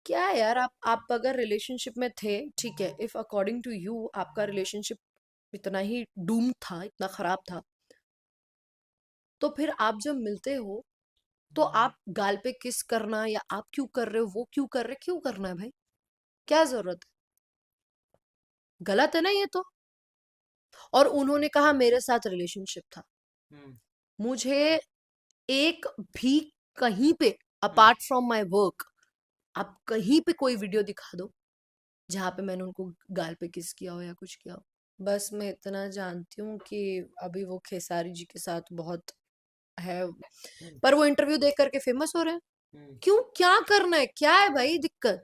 क्या है यार, आप अगर रिलेशनशिप में थे, ठीक है, इफ अकॉर्डिंग टू यू आपका रिलेशनशिप इतना ही डूम था, इतना खराब था, तो फिर आप जब मिलते हो तो आप गाल पे किस करना, या आप क्यों कर रहे हो, वो क्यों कर रहे, क्यों करना है भाई? क्या जरूरत है? गलत है ना ये तो। और उन्होंने कहा मेरे साथ रिलेशनशिप था। हम्म। मुझे एक भी कहीं पे हम्म। अपार्ट फ्रॉम माय वर्क आप कहीं पे कोई वीडियो दिखा दो जहां पे मैंने उनको गाल पे किस किया हो या कुछ किया हो। बस मैं इतना जानती हूँ कि अभी वो खेसारी जी के साथ बहुत है, हम्म। पर वो इंटरव्यू देख करके फेमस हो रहे हैं। हम्म। क्यों, क्या करना है, क्या है भाई दिक्कत?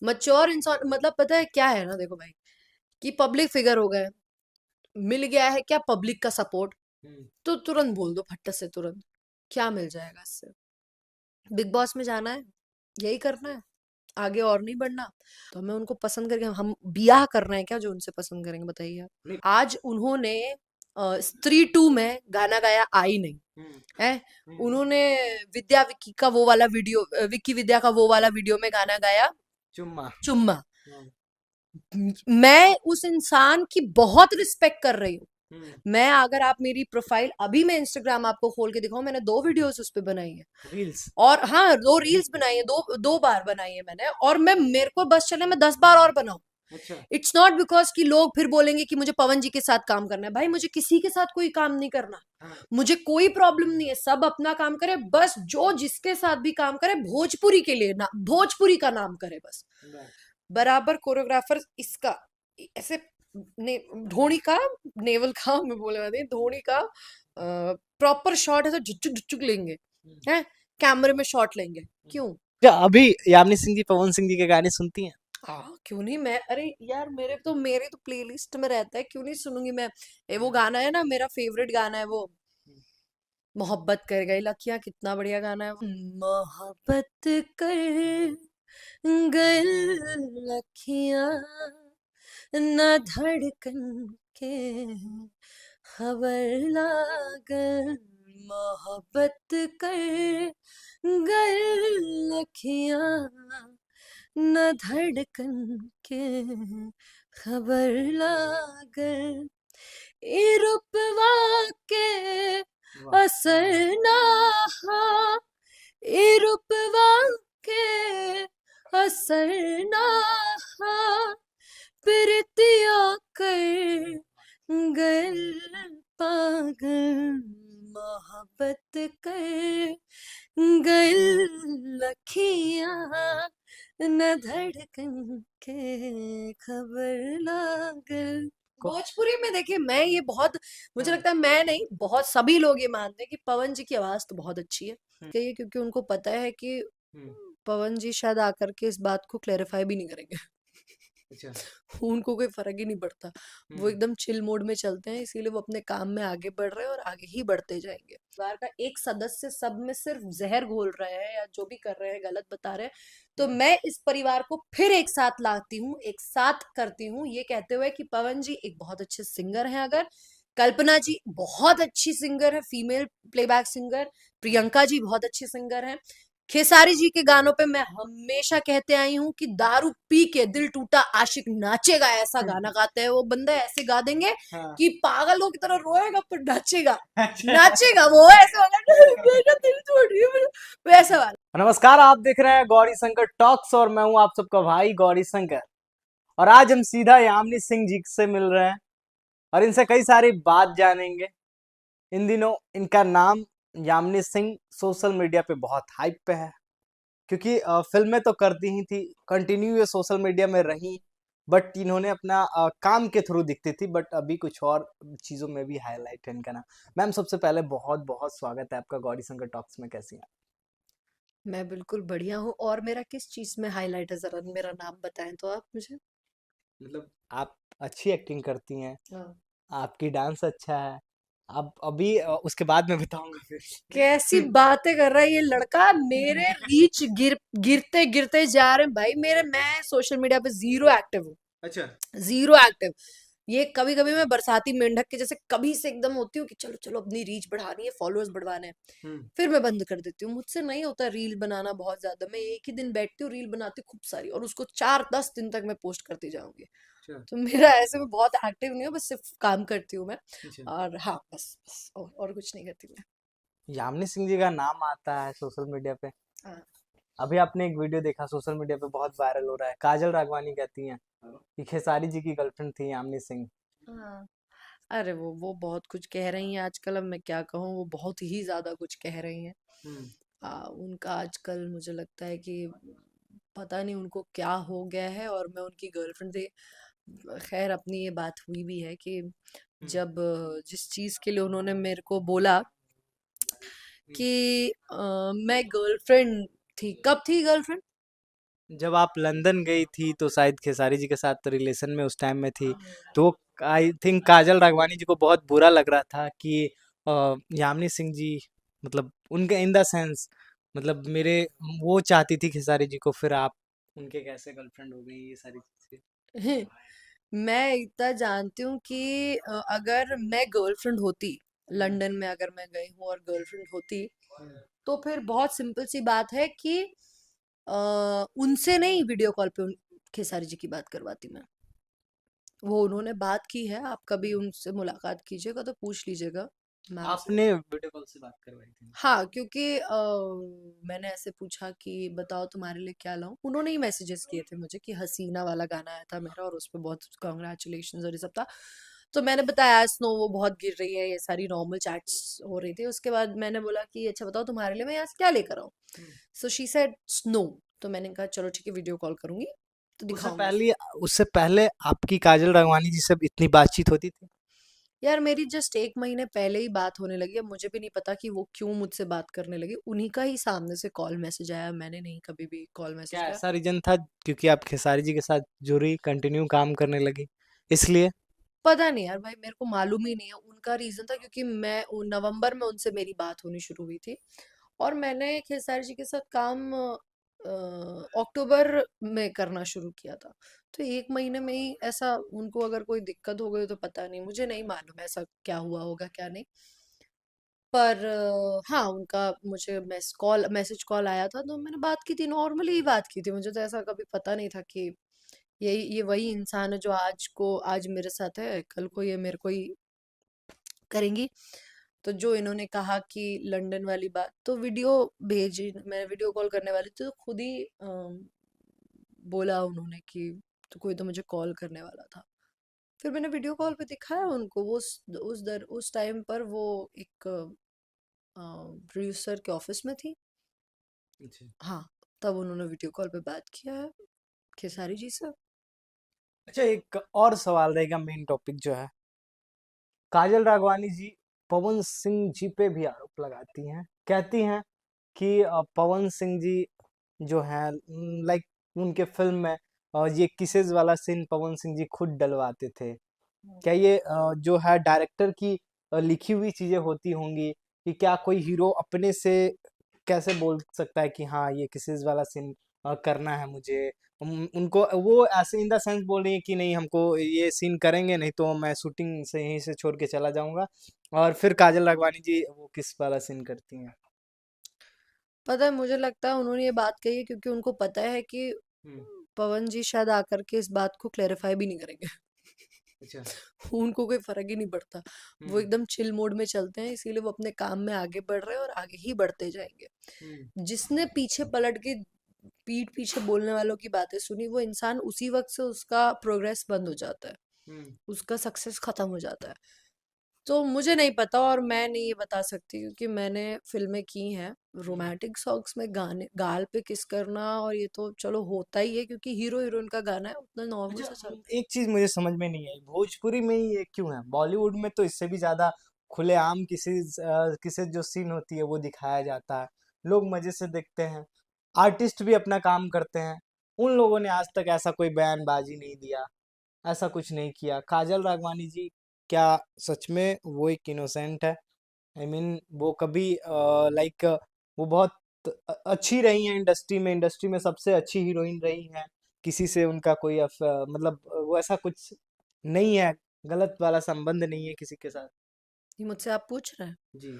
मच्योर इंसान मतलब पता है क्या है ना, देखो भाई, कि पब्लिक फिगर हो गए, मिल गया है क्या पब्लिक का सपोर्ट, हम्म। तो तुरंत बोल दो फट्ट से तुरंत, क्या मिल जाएगा इससे? बिग बॉस में जाना है, यही करना है, आगे और नहीं बढ़ना। तो हमें उनको पसंद करके हम बियाह करना है क्या जो उनसे पसंद करेंगे, बताइए आप। नहीं। आज उन्होंने स्त्री 2 में गाना गाया, आई नहीं हम्म। है। हम्म। उन्होंने विद्या विक्की का वो वाला वीडियो, विक्की विद्या का वो वाला वीडियो में गाना गाया, चुम्मा। चुम्मा। हम्म। मैं उस इंसान की बहुत रिस्पेक्ट कर रही हूँ। हम्म। मैं अगर आप मेरी प्रोफाइल अभी मैं इंस्टाग्राम आपको खोल के दिखाऊं, मैंने 2 वीडियोस उस पे बनाई है। रील्स। और हाँ, 2 रील्स बनाई है, दो बार बनाई है मैंने, और मैं मेरे को बस चले मैं 10 बार और बनाऊं। अच्छा। इट्स नॉट बिकॉज कि लोग फिर बोलेंगे कि मुझे पवन जी के साथ काम करना है। भाई मुझे किसी के साथ कोई काम नहीं करना, हाँ। मुझे कोई प्रॉब्लम नहीं है, सब अपना काम करे, बस जो जिसके साथ भी काम करे भोजपुरी के लिए ना, भोजपुरी का नाम करे बस। बस। बराबर कोरियोग्राफर इसका ऐसे ने धोनी का, नेवल का मैं बोले वाली धोनी का प्रॉपर शॉट ऐसे झुक झुक लेंगे, हम्म। हैं, कैमरे में शॉट लेंगे। क्यों? क्या अभी यामिनी सिंह जी पवन सिंह जी के गाने सुनती हैं? हाँ क्यों नहीं, मैं अरे यार मेरे तो प्लेलिस्ट में रहता है, क्यों नहीं सुनूंगी मैं। वो गाना है ना, मेरा फेवरेट गाना है वो, मोहब्बत कर गई लखियां, कितना बढ़िया गाना है वो। मोहब्बत कर गई लखियां, न धड़कन के खबर लागल, मोहब्बत कर गई लखियां, न धड़कन के खबर लागल, ई रूपवा के वाह। असर ना हा, ई रूपवा के असर ना हा, प्रीतिया कर गल पागल, मोहब्बत कर गल लखियां, न धड़कन के खबर लागल। भोजपुरी में देखिए, मैं ये बहुत, मुझे हाँ। लगता है मैं नहीं, बहुत सभी लोग ये मानते हैं कि पवन जी की आवाज तो बहुत अच्छी है। हम्म। कहिए, क्योंकि उनको पता है कि हम्म। पवन जी शायद आकर के इस बात को क्लेरिफाई भी नहीं करेंगे। अच्छा। उनको कोई फर्क ही नहीं पड़ता, वो हम्म। एकदम चिल मोड में चलते हैं, इसीलिए वो अपने काम में आगे बढ़ रहे हैं और आगे ही बढ़ते जाएंगे। परिवार का एक सदस्य सब में सिर्फ जहर घोल रहे हैं या जो भी कर रहे हैं गलत बता रहे हैं, तो हम्म। मैं इस परिवार को फिर एक साथ लाती हूँ, एक साथ करती हूँ, ये कहते हुए कि पवन जी एक बहुत अच्छे सिंगर हैं, अगर कल्पना जी बहुत अच्छी सिंगर है, female playback singer, Priyanka ji बहुत अच्छी सिंगर हैं, खेसारी जी के गानों पे मैं हमेशा कहते आई हूँ कि दारू पी के दिल टूटा आशिक नाचेगा, ऐसा गाना गाते हैं वो बंदा, ऐसे गा देंगे हाँ। कि पागलों की तरह रोएगा पर नाचेगा। अच्छा। नाचेगा वो ऐसे वाला मेरा दिल तोड़ रही है वैसा वाला। नमस्कार, आप देख रहे हैं गौरी शंकर टॉक्स और मैं हूं आप सबका भाई गौरी शंकर। और आज हम सीधा यामिनी सिंह जी से मिल रहे हैं और इनसे कई सारी बात जानेंगे। इन दिनों इनका नाम यामिनी सिंह सोशल मीडिया पे बहुत हाइप पे है, क्योंकि फिल्में तो करती ही थी, कंटिन्यू ये सोशल मीडिया में रही, बट इन्होंने अपना काम के थ्रू दिखती थी, बट अभी कुछ और चीज़ों में भी हाईलाइट है इनका नाम। मैम, सबसे पहले बहुत बहुत स्वागत है आपका गौरी शंकर टॉक्स में, कैसी हैं? मैं बिल्कुल बढ़िया हूँ, और मेरा किस चीज में हाईलाइट है, जरा मेरा नाम बताएं तो आप मुझे। मतलब आप अच्छी एक्टिंग करती हैं, हाँ। आपकी डांस अच्छा है। अब अभी उसके बाद मैं बताऊंगा कैसी फिर। बातें कर रहा है ये लड़का, मेरे रीच गिरते गिरते जा रहे हैं भाई मेरे। मैं सोशल मीडिया पे जीरो एक्टिव हूँ, अच्छा। Zero active. ये कभी कभी मैं बरसाती मेंढक के जैसे कभी से एकदम होती हूँ कि चलो चलो अपनी रीच बढ़ानी है, फॉलोअर्स बढ़वाने हैं, हम्म। फिर मैं बंद कर देती हूँ। मुझसे नहीं होता रील बनाना बहुत ज्यादा, मैं एक ही दिन बैठती हूँ रील बनाती हूँ खूब सारी, और उसको 4-10 दिन तक मैं पोस्ट करती जाऊंगी। अच्छा। तो मेरा ऐसे में बहुत एक्टिव नहीं है, बस सिर्फ काम करती हूँ मैं। अच्छा। और हाँ, बस और कुछ नहीं करती मैं। यामिनी सिंह जी का नाम आता है सोशल मीडिया पे। हाँ। अभी आपने एक वीडियो देखा सोशल मीडिया पे बहुत वायरल हो रहा है, काजल राघवानी कहती हैं कि खेसारी जी की गर्लफ्रेंड थी यामिनी सिंह। हाँ। अरे वो बहुत कुछ कह रही हैं आजकल, अब मैं क्या कहूँ, वो बहुत ही ज्यादा कुछ कह रही हैं। हम्म। उनका आजकल मुझे लगता है कि पता नहीं उनको क्या हो गया है, और मैं उनकी गर्लफ्रेंड से, खैर अपनी ये बात हुई भी है कि हम्म। जब जिस चीज के लिए उन्होंने मेरे को बोला हम्म। कि मैं गर्लफ्रेंड थी, कब थी गर्लफ्रेंड? जब आप लंदन गई थी तो शायद खेसारी जी के साथ रिलेशन में उस टाइम में थी। हाँ। तो आई थिंक काजल राघवानी जी को बहुत बुरा लग रहा था कि यामिनी सिंह जी, मतलब उनके इन द सेंस, मतलब मेरे, वो चाहती थी खेसारी जी को, फिर आप उनके कैसे गर्लफ्रेंड हो गई, ये सारी चीजें। मैं इतना जानती हूँ कि अगर मैं गर्लफ्रेंड होती, हम्म। लंदन में अगर मैं गई हूँ और गर्लफ्रेंड होती, हम्म। तो फिर बहुत सिंपल सी बात है कि उनसे नहीं, वीडियो कॉल पे खेसारी जी की बात करवाती मैं। वो उन्होंने बात की है, आप कभी उनसे मुलाकात कीजिएगा तो पूछ लीजिएगा मैम से। आपने वीडियो कॉल से बात करवाई थी? हाँ, क्योंकि मैंने ऐसे पूछा कि बताओ तुम्हारे लिए क्या लाऊं, उन्होंने ही मैसेजेस किए थे मुझे कि हसीना वाला गाना आया था मेरा और उस पे बहुत कॉन्ग्रेचुलेशन और ये सब था। तो मैंने बताया स्नो वो बहुत गिर रही है, ये सारी नॉर्मल चैट्स हो रही थी। उसके बाद मैंने बोला कि अच्छा बताओ तुम्हारे लिए मैं यहाँ से क्या लेकर आऊँ। Hmm. So she said snow. तो मैंने कहा चलो ठीक है, वीडियो कॉल करूंगी तो उससे दिखाऊंगी उसको। पहले उससे पहले आपकी काजल राघवानी जी से इतनी बातचीत होती थी? यार मेरी जस्ट 1 महीने पहले ही बात होने लगी, अब मुझे भी नहीं पता कि वो क्यों मुझसे बात करने लगी, उन्हीं का ही सामने से कॉल मैसेज आया, मैंने नहीं कभी भी कॉल मैसेज क्या किया। ऐसा रीजन था क्योंकि आप खेसारी जी के साथ जुड़ी, कंटिन्यू काम करने लगी, इसलिए? पता नहीं यार भाई, मेरे को मालूम ही नहीं है, उनका रीजन था क्योंकि मैं नवंबर में उनसे मेरी बात होनी शुरू हुई थी, और मैंने खेसारी जी के साथ काम अक्टूबर में करना शुरू किया था। तो 1 महीने में ही ऐसा, उनको अगर कोई दिक्कत हो गई तो पता नहीं, मुझे नहीं मालूम ऐसा क्या हुआ होगा क्या नहीं। पर हाँ, उनका मुझे मैसेज कॉल आया था तो मैंने बात की थी, नॉर्मली ही बात की थी। मुझे तो ऐसा कभी पता नहीं था कि ये वही इंसान है जो आज मेरे साथ है, कल को ये मेरे को ही करेंगी। तो जो इन्होंने कहा कि लंदन वाली बात, तो वीडियो भेजी, मैं वीडियो कॉल करने वाली थी तो खुद ही बोला उन्होंने कि तो कोई तो मुझे कॉल करने वाला था। फिर मैंने वीडियो कॉल पे दिखाया उनको, वो उस टाइम पर वो एक प्रोड्यूसर के ऑफिस में थी। अच्छा। हाँ, तब उन्होंने वीडियो कॉल पे बात किया है खेसारी जी से। अच्छा, एक और सवाल रहेगा, मेन टॉपिक जो है, काजल राघवानी जी पवन सिंह जी पे भी आरोप लगाती हैं, कहती हैं कि पवन सिंह जी जो है, लाइक उनके फिल्म में ये किसेज वाला सीन पवन सिंह जी खुद डलवाते थे। क्या ये जो है डायरेक्टर की लिखी हुई चीजें होती होंगी, कि क्या कोई हीरो अपने से कैसे बोल सकता है कि हाँ ये किसी वाला सीन करना है मुझे? उनको वो ऐसे इन द सेंस बोल रही है कि नहीं, हमको ये सीन करेंगे, नहीं तो मैं शूटिंग से यहीं से छोड़ के चला जाऊंगा। और फिर काजल राघवानी जी वो किस वाला सीन करती हैं? पता है, मुझे लगता है उन्होंने ये बात कही है क्योंकि उनको पता है कि हम्म। पवन जी शायद आकर के इस बात को क्लेरिफाई भी नहीं करेंगे। अच्छा। उनको कोई फर्क ही नहीं पड़ता, वो हम्म। एकदम चिल मोड में चलते हैं, इसीलिए वो अपने काम में आगे बढ़ रहे हैं और आगे ही बढ़ते जाएंगे। हम्म। जिसने पीछे पलट के पीठ पीछे बोलने वालों की बातें सुनी, वो इंसान उसी वक्त से उसका प्रोग्रेस बंद हो जाता है, हम्म। उसका सक्सेस खत्म हो जाता है। तो मुझे नहीं पता और मैं नहीं ये बता सकती क्योंकि मैंने फिल्में की हैं। हम्म। रोमांटिक सॉन्ग्स में गाने गाल पे किस करना और ये तो चलो होता ही है क्योंकि हीरो हीरोइन का गाना है, उतना नॉर्मल अच्छा, सा चलता एक चीज मुझे समझ में नहीं आई, भोजपुरी में ही ये क्यों है? बॉलीवुड में तो इससे भी ज्यादा खुलेआम किसी किसी जो सीन होती है वो दिखाया जाता है, लोग मजे से देखते हैं, आर्टिस्ट भी अपना काम करते हैं। उन लोगों ने आज तक ऐसा कोई बयानबाजी नहीं दिया, ऐसा कुछ नहीं किया। काजल राघवानी जी, क्या सच में वो एक इनोसेंट है? आई मीन वो कभी लाइक वो बहुत अच्छी रही हैं इंडस्ट्री में, इंडस्ट्री में सबसे अच्छी हीरोइन रही हैं, किसी से उनका कोई मतलब वो ऐसा कुछ नहीं है, गलत वाला संबंध नहीं है किसी के साथ। ये मुझसे आप पूछ रहे हैं? जी।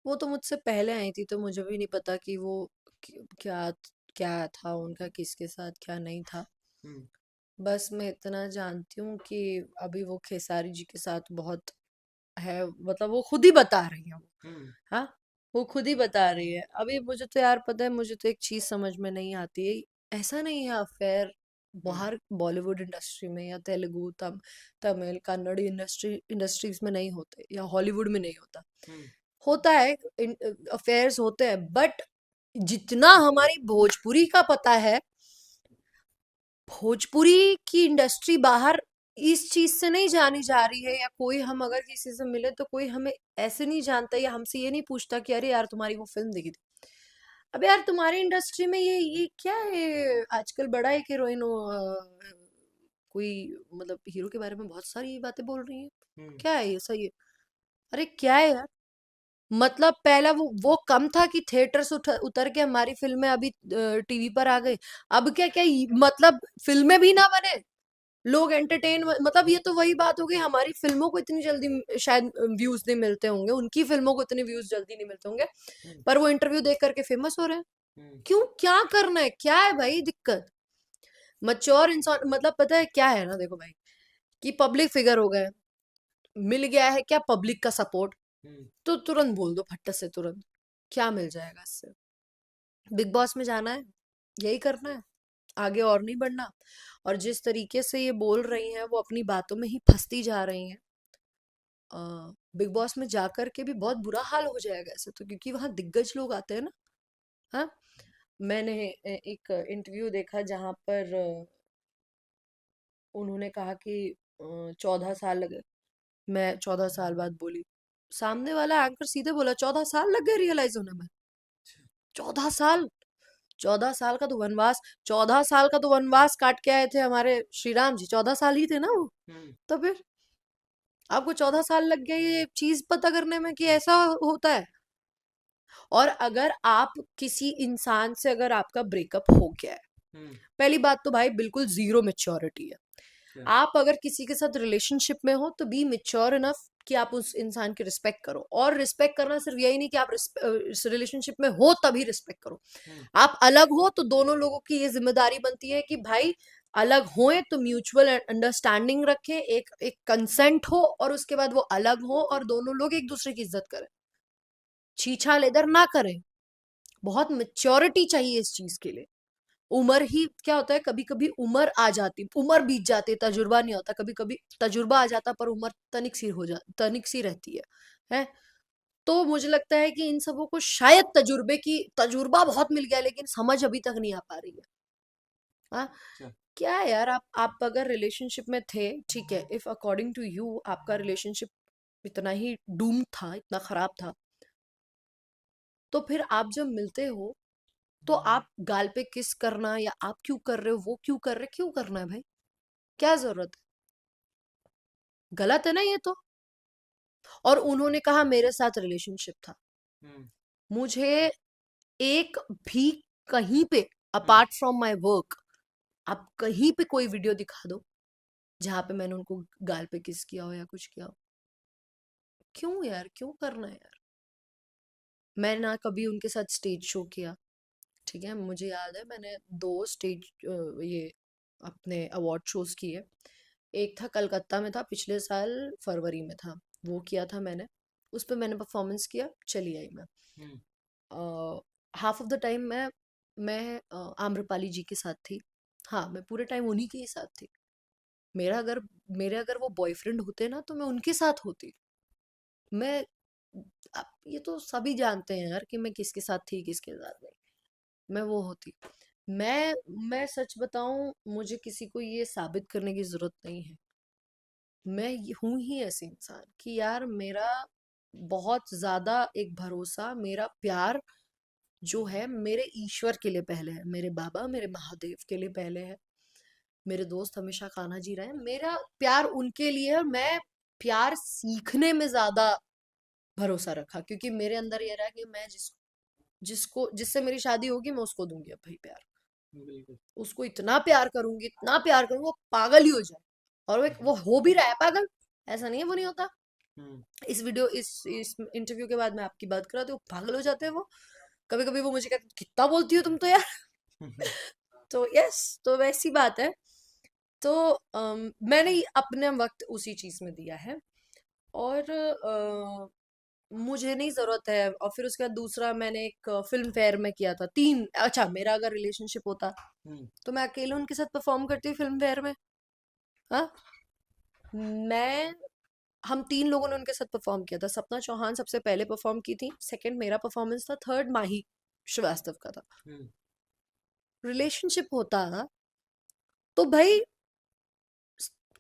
वो तो मुझसे पहले आई थी, तो मुझे भी नहीं पता कि वो क्या क्या था उनका, किसके साथ क्या नहीं था। हम्म। बस मैं इतना जानती हूँ कि अभी वो खेसारी जी के साथ बहुत है, मतलब वो खुद ही बता रही है वो। हम्म। हाँ, वो खुद ही बता रही है। अभी मुझे तो यार पता है, मुझे तो एक चीज समझ में नहीं आती है। ऐसा नहीं है अफेयर हम्म। बाहर बॉलीवुड इंडस्ट्री में या तेलुगु तमिल कन्नड़ इंडस्ट्रीज में नहीं होते, या हॉलीवुड में नहीं होता। हम्म। होता है, अफेयर्स होते हैं, बट जितना हमारी भोजपुरी का पता है, भोजपुरी की इंडस्ट्री बाहर इस चीज से नहीं जानी जा रही है। या कोई, हम अगर किसी से मिले तो कोई हमें ऐसे नहीं जानता, या हमसे ये नहीं पूछता कि अरे यार तुम्हारी वो फिल्म देखी थी। अब यार तुम्हारी इंडस्ट्री में ये क्या है आजकल, बड़ा एक हीरोइन कोई, मतलब हीरो के बारे में बहुत सारी बातें बोल रही है। हम्म। क्या है ये, सही है? अरे क्या है यार, मतलब पहला वो कम था कि थिएटर से उतर के हमारी फिल्में अभी टीवी पर आ गई। अब क्या क्या मतलब फिल्में भी ना बने, लोग एंटरटेन, मतलब ये तो वही बात हो गई, हमारी फिल्मों को इतनी जल्दी शायद व्यूज नहीं मिलते होंगे, उनकी फिल्मों को इतने व्यूज जल्दी नहीं मिलते होंगे, हम्म। पर वो इंटरव्यू देख करके फेमस हो रहे हैं। हम्म। क्यों, क्या करना है, क्या है भाई दिक्कत? मच्योर इंसान, मतलब पता है क्या है ना, देखो भाई, कि पब्लिक फिगर हो गए, मिल गया है क्या पब्लिक का सपोर्ट, हम्म। तो तुरंत बोल दो फट्ट से तुरंत, क्या मिल जाएगा इससे? बिग बॉस में जाना है, यही करना है, आगे और नहीं बढ़ना। और जिस तरीके से ये बोल रही हैं, वो अपनी बातों में ही फंसती जा रही हैं। बिग बॉस में जाकर के भी बहुत बुरा हाल हो जाएगा ऐसे तो, क्योंकि वहां दिग्गज लोग आते हैं ना। हाँ, मैंने एक इंटरव्यू देखा जहां पर उन्होंने कहा कि 14 साल लगे। मैं 14 साल बाद बोली, सामने वाला एंकर सीधे बोला 14 साल लग गए रियलाइज होने में। 14 साल, 14 साल का तो वनवास, 14 साल का तो वनवास काट के आए थे हमारे श्री राम जी, 14 साल ही थे ना वो। हम्म। तो फिर आपको 14 साल लग गए ये चीज पता करने में कि ऐसा होता है? और अगर आप किसी इंसान से, अगर आपका ब्रेकअप हो गया है, हम्म। पहली बात तो भाई बिल्कुल जीरो मेच्योरिटी है। अच्छा। आप अगर किसी के साथ रिलेशनशिप में हो तो बी मेच्योर इनफ कि आप उस इंसान की रिस्पेक्ट करो। और रिस्पेक्ट करना सिर्फ यही नहीं कि आप रिलेशनशिप में हो तभी रिस्पेक्ट करो। हम्म। आप अलग हो तो दोनों लोगों की ये जिम्मेदारी बनती है कि भाई अलग होए तो म्यूचुअल अंडरस्टैंडिंग रखें, एक एक कंसेंट हो, और उसके बाद वो अलग हो और दोनों लोग एक दूसरे की इज्जत करें, छीछा लेदर ना करें। बहुत मेच्योरिटी चाहिए इस चीज के लिए। उम्र ही क्या होता है, कभी कभी उम्र आ जाती, उम्र बीत जाती, तजुर्बा नहीं होता, कभी कभी तजुर्बा आ जाता पर उम्र तनिक सी रहती है। तो मुझे लगता है कि इन सबों को शायद तजुर्बा बहुत मिल गया, लेकिन समझ अभी तक नहीं आ पा रही है। हाँ, अच्छा। क्या है यार, आप अगर रिलेशनशिप में थे, ठीक है, इफ अकॉर्डिंग टू यू आपका रिलेशनशिप इतना ही डूम था, इतना खराब था, तो फिर आप जब मिलते हो तो आप गाल पे किस करना, या आप क्यों कर रहे हो, वो क्यों कर रहे, क्यों करना है भाई? क्या जरूरत है? गलत है ना ये तो। और उन्होंने कहा मेरे साथ रिलेशनशिप था। हम्म। मुझे एक भी कहीं पे, हम्म। अपार्ट फ्रॉम माय वर्क, आप कहीं पे कोई वीडियो दिखा दो जहां पे मैंने उनको गाल पे किस किया हो या कुछ किया हो। क्यों यार, क्यों करना है यार? मैं ना कभी उनके साथ स्टेज शो किया, ठीक है, मुझे याद है मैंने 2 स्टेज ये अपने अवार्ड शोज किए। एक था कलकत्ता में, था पिछले साल फरवरी में था, वो किया था मैंने। उस पर मैंने परफॉर्मेंस किया, चली आई मैं। हम्म। हाफ ऑफ द टाइम मैं आम्रपाली जी के साथ थी। हाँ, मैं पूरे टाइम उन्हीं के ही साथ थी। मेरा अगर मेरे अगर वो बॉयफ्रेंड होते ना तो मैं उनके साथ होती। मैं, अब ये तो सभी जानते हैं यार कि मैं किसके साथ थी किसके साथ नहीं, मैं वो होती। मैं मैं सच बताऊं, मुझे किसी को ये साबित करने की जरूरत नहीं है। मैं हूं ही ऐसी इंसान कि यार मेरा बहुत ज्यादा एक भरोसा, मेरा प्यार जो है मेरे ईश्वर के लिए पहले है, मेरे बाबा मेरे महादेव के लिए पहले है। मेरे दोस्त हमेशा कान्हा जी रहे, मेरा प्यार उनके लिए है। मैं प्यार सीखने में ज्यादा भरोसा रखा, क्योंकि मेरे अंदर ये रहा कि मैं जिसको जिससे मेरी शादी होगी मैं उसको दूंगी अब भाई प्यार। बिल्कुल। उसको इतना प्यार करूंगी, इतना प्यार करूंगी, वो पागल ही हो जाए। और वो हो भी रहा है पागल। ऐसा नहीं है वो नहीं होता। हम्म। इस इंटरव्यू के बाद मैं आपकी बात कर रहा था, वो पागल हो जाते हैं वो। कभी कभी वो मुझे कहते हैं, कितना बोलती हो तुम तो यार। तो यस, तो वैसी बात है। तो मैंने अपने वक्त उसी चीज में दिया है। और मुझे नहीं जरूरत है। और फिर उसके बाद दूसरा मैंने एक फिल्म फेयर में किया था तीन। अच्छा, मेरा अगर रिलेशनशिप होता हम्म। तो मैं अकेले उनके साथ परफॉर्म करती फिल्म फेयर में। हाँ, मैं हम तीन लोगों ने उनके साथ परफॉर्म किया था। सपना चौहान सबसे पहले परफॉर्म की थी, सेकंड मेरा परफॉर्मेंस था, थर्ड माही श्रीवास्तव का था। हम्म। रिलेशनशिप होता ना, तो भाई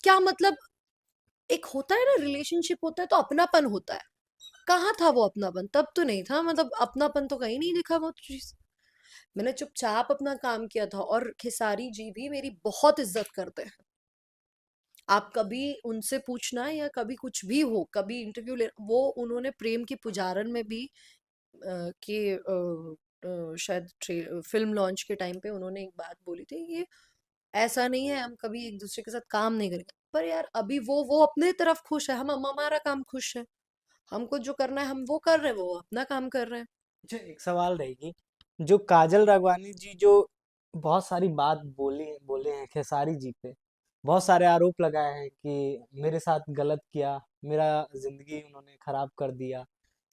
क्या मतलब, एक होता है ना रिलेशनशिप होता है तो अपनापन होता है। कहाँ था वो अपनापन? तब तो नहीं था, मतलब अपनापन तो कहीं नहीं दिखा वो चीज। मैंने चुपचाप अपना काम किया था। और खेसारी जी भी मेरी बहुत इज्जत करते हैं। आप कभी उनसे पूछना, या कभी कुछ भी हो, कभी इंटरव्यू ले, वो उन्होंने प्रेम की पुजारन में भी शायद फिल्म लॉन्च के टाइम पे उन्होंने एक बात बोली थी, ये ऐसा नहीं है हम कभी एक दूसरे के साथ काम नहीं करेंगे। पर यार अभी वो अपने तरफ खुश है, हम हमारा काम खुश है। हमको जो करना है हम वो कर रहे हैं, वो अपना काम कर रहे हैं। अच्छा, एक सवाल रहेगी। जो काजल राघवानी जी जो बहुत सारी बात बोली बोले हैं खेसारी जी पे, बहुत सारे आरोप लगाए हैं कि मेरे साथ गलत किया, मेरा जिंदगी उन्होंने खराब कर दिया।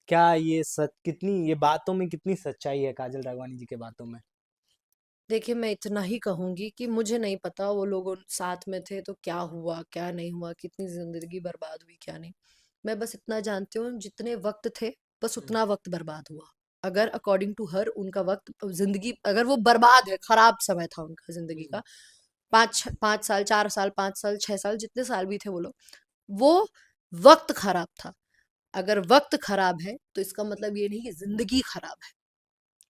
क्या ये सच, कितनी ये बातों में कितनी सच्चाई है काजल राघवानी जी के बातों में? देखिए, मैं इतना ही कहूंगी कि मुझे नहीं पता वो लोग साथ में थे तो क्या हुआ क्या नहीं हुआ, कितनी जिंदगी बर्बाद हुई क्या नहीं। मैं बस इतना जानती हूँ, जितने वक्त थे बस हम्म। उतना वक्त बर्बाद हुआ। अगर अकॉर्डिंग टू हर उनका वक्त जिंदगी अगर वो बर्बाद है, खराब समय था उनका जिंदगी हम्म। का, 5 साल 4 साल 5 साल 6 साल जितने साल भी थे वो लोग, वो वक्त खराब था। अगर वक्त खराब है तो इसका मतलब ये नहीं कि जिंदगी खराब है।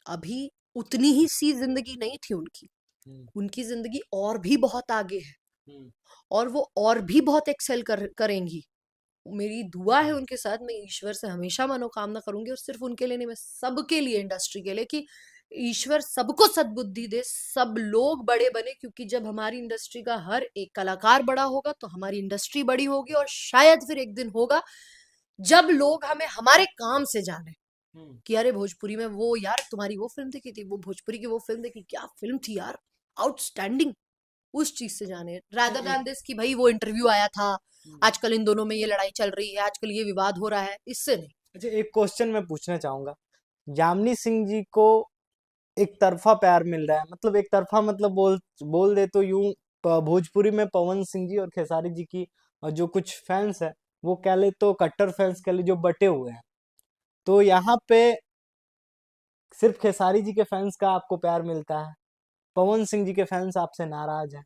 अभी उतनी ही सी जिंदगी नहीं थी उनकी। हम्म। उनकी जिंदगी और भी बहुत आगे है। हम्म। और वो और भी बहुत एक्सेल करेंगी। मेरी दुआ है उनके साथ, मैं ईश्वर से हमेशा मनोकामना करूंगी, और सिर्फ उनके लिए नहीं, मैं सबके लिए, इंडस्ट्री के लिए, कि ईश्वर सबको सद्बुद्धि दे, सब लोग बड़े बने। क्योंकि जब हमारी इंडस्ट्री का हर एक कलाकार बड़ा होगा तो हमारी इंडस्ट्री बड़ी होगी। और शायद फिर एक दिन होगा जब लोग हमें हमारे काम से जाने, हम्म। कि अरे भोजपुरी में वो यार तुम्हारी वो फिल्म देखी थी, वो भोजपुरी की वो फिल्म देखी, क्या फिल्म थी यार, आउटस्टैंडिंग। उस चीज से जाने, अच्छा रादर एक दैन दिस कि भाई वो इंटरव्यू आया था, हम्म। आजकल इन दोनों में ये लड़ाई चल रही है, आजकल ये विवाद हो रहा है, इससे नहीं। अच्छा, एक क्वेश्चन मैं पूछना चाहूंगा। यामिनी सिंह जी को एक तरफा प्यार मिल रहा है, मतलब एक तरफा, मतलब बोल बोल दे तो यूं, भोजपुरी में पवन सिंह जी और खेसारी जी की जो कुछ फैंस है, वो कह ले तो कट्टर फैंस कह ले, जो बटे हुए हैं। तो यहाँ पे सिर्फ खेसारी जी के फैंस का आपको प्यार मिलता है, पवन सिंह जी के फैंस आपसे नाराज हैं।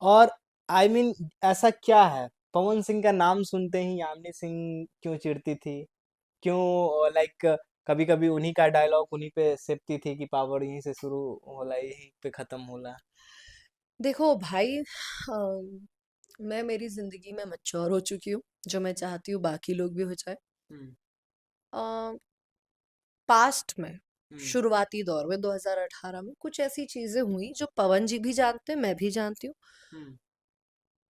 और आई I मीन ऐसा क्या है, पवन सिंह का नाम सुनते ही यामिनी सिंह क्यों चिढ़ती थी, क्यों लाइक कभी कभी उन्हीं का डायलॉग उन्हीं पे सेपती थी कि पावर यहीं से शुरू होला यहीं पे खत्म होला? देखो भाई, मैं मेरी जिंदगी में मैच्योर हो चुकी हूँ, जो मैं चाहती हूँ बाकी लोग भी हो जाए। हम्म। पास्ट में, हम्म। शुरुआती दौर में 2018 में कुछ ऐसी चीजें हुई जो पवन जी भी जानते हैं, मैं भी जानती हूँ। हम्म।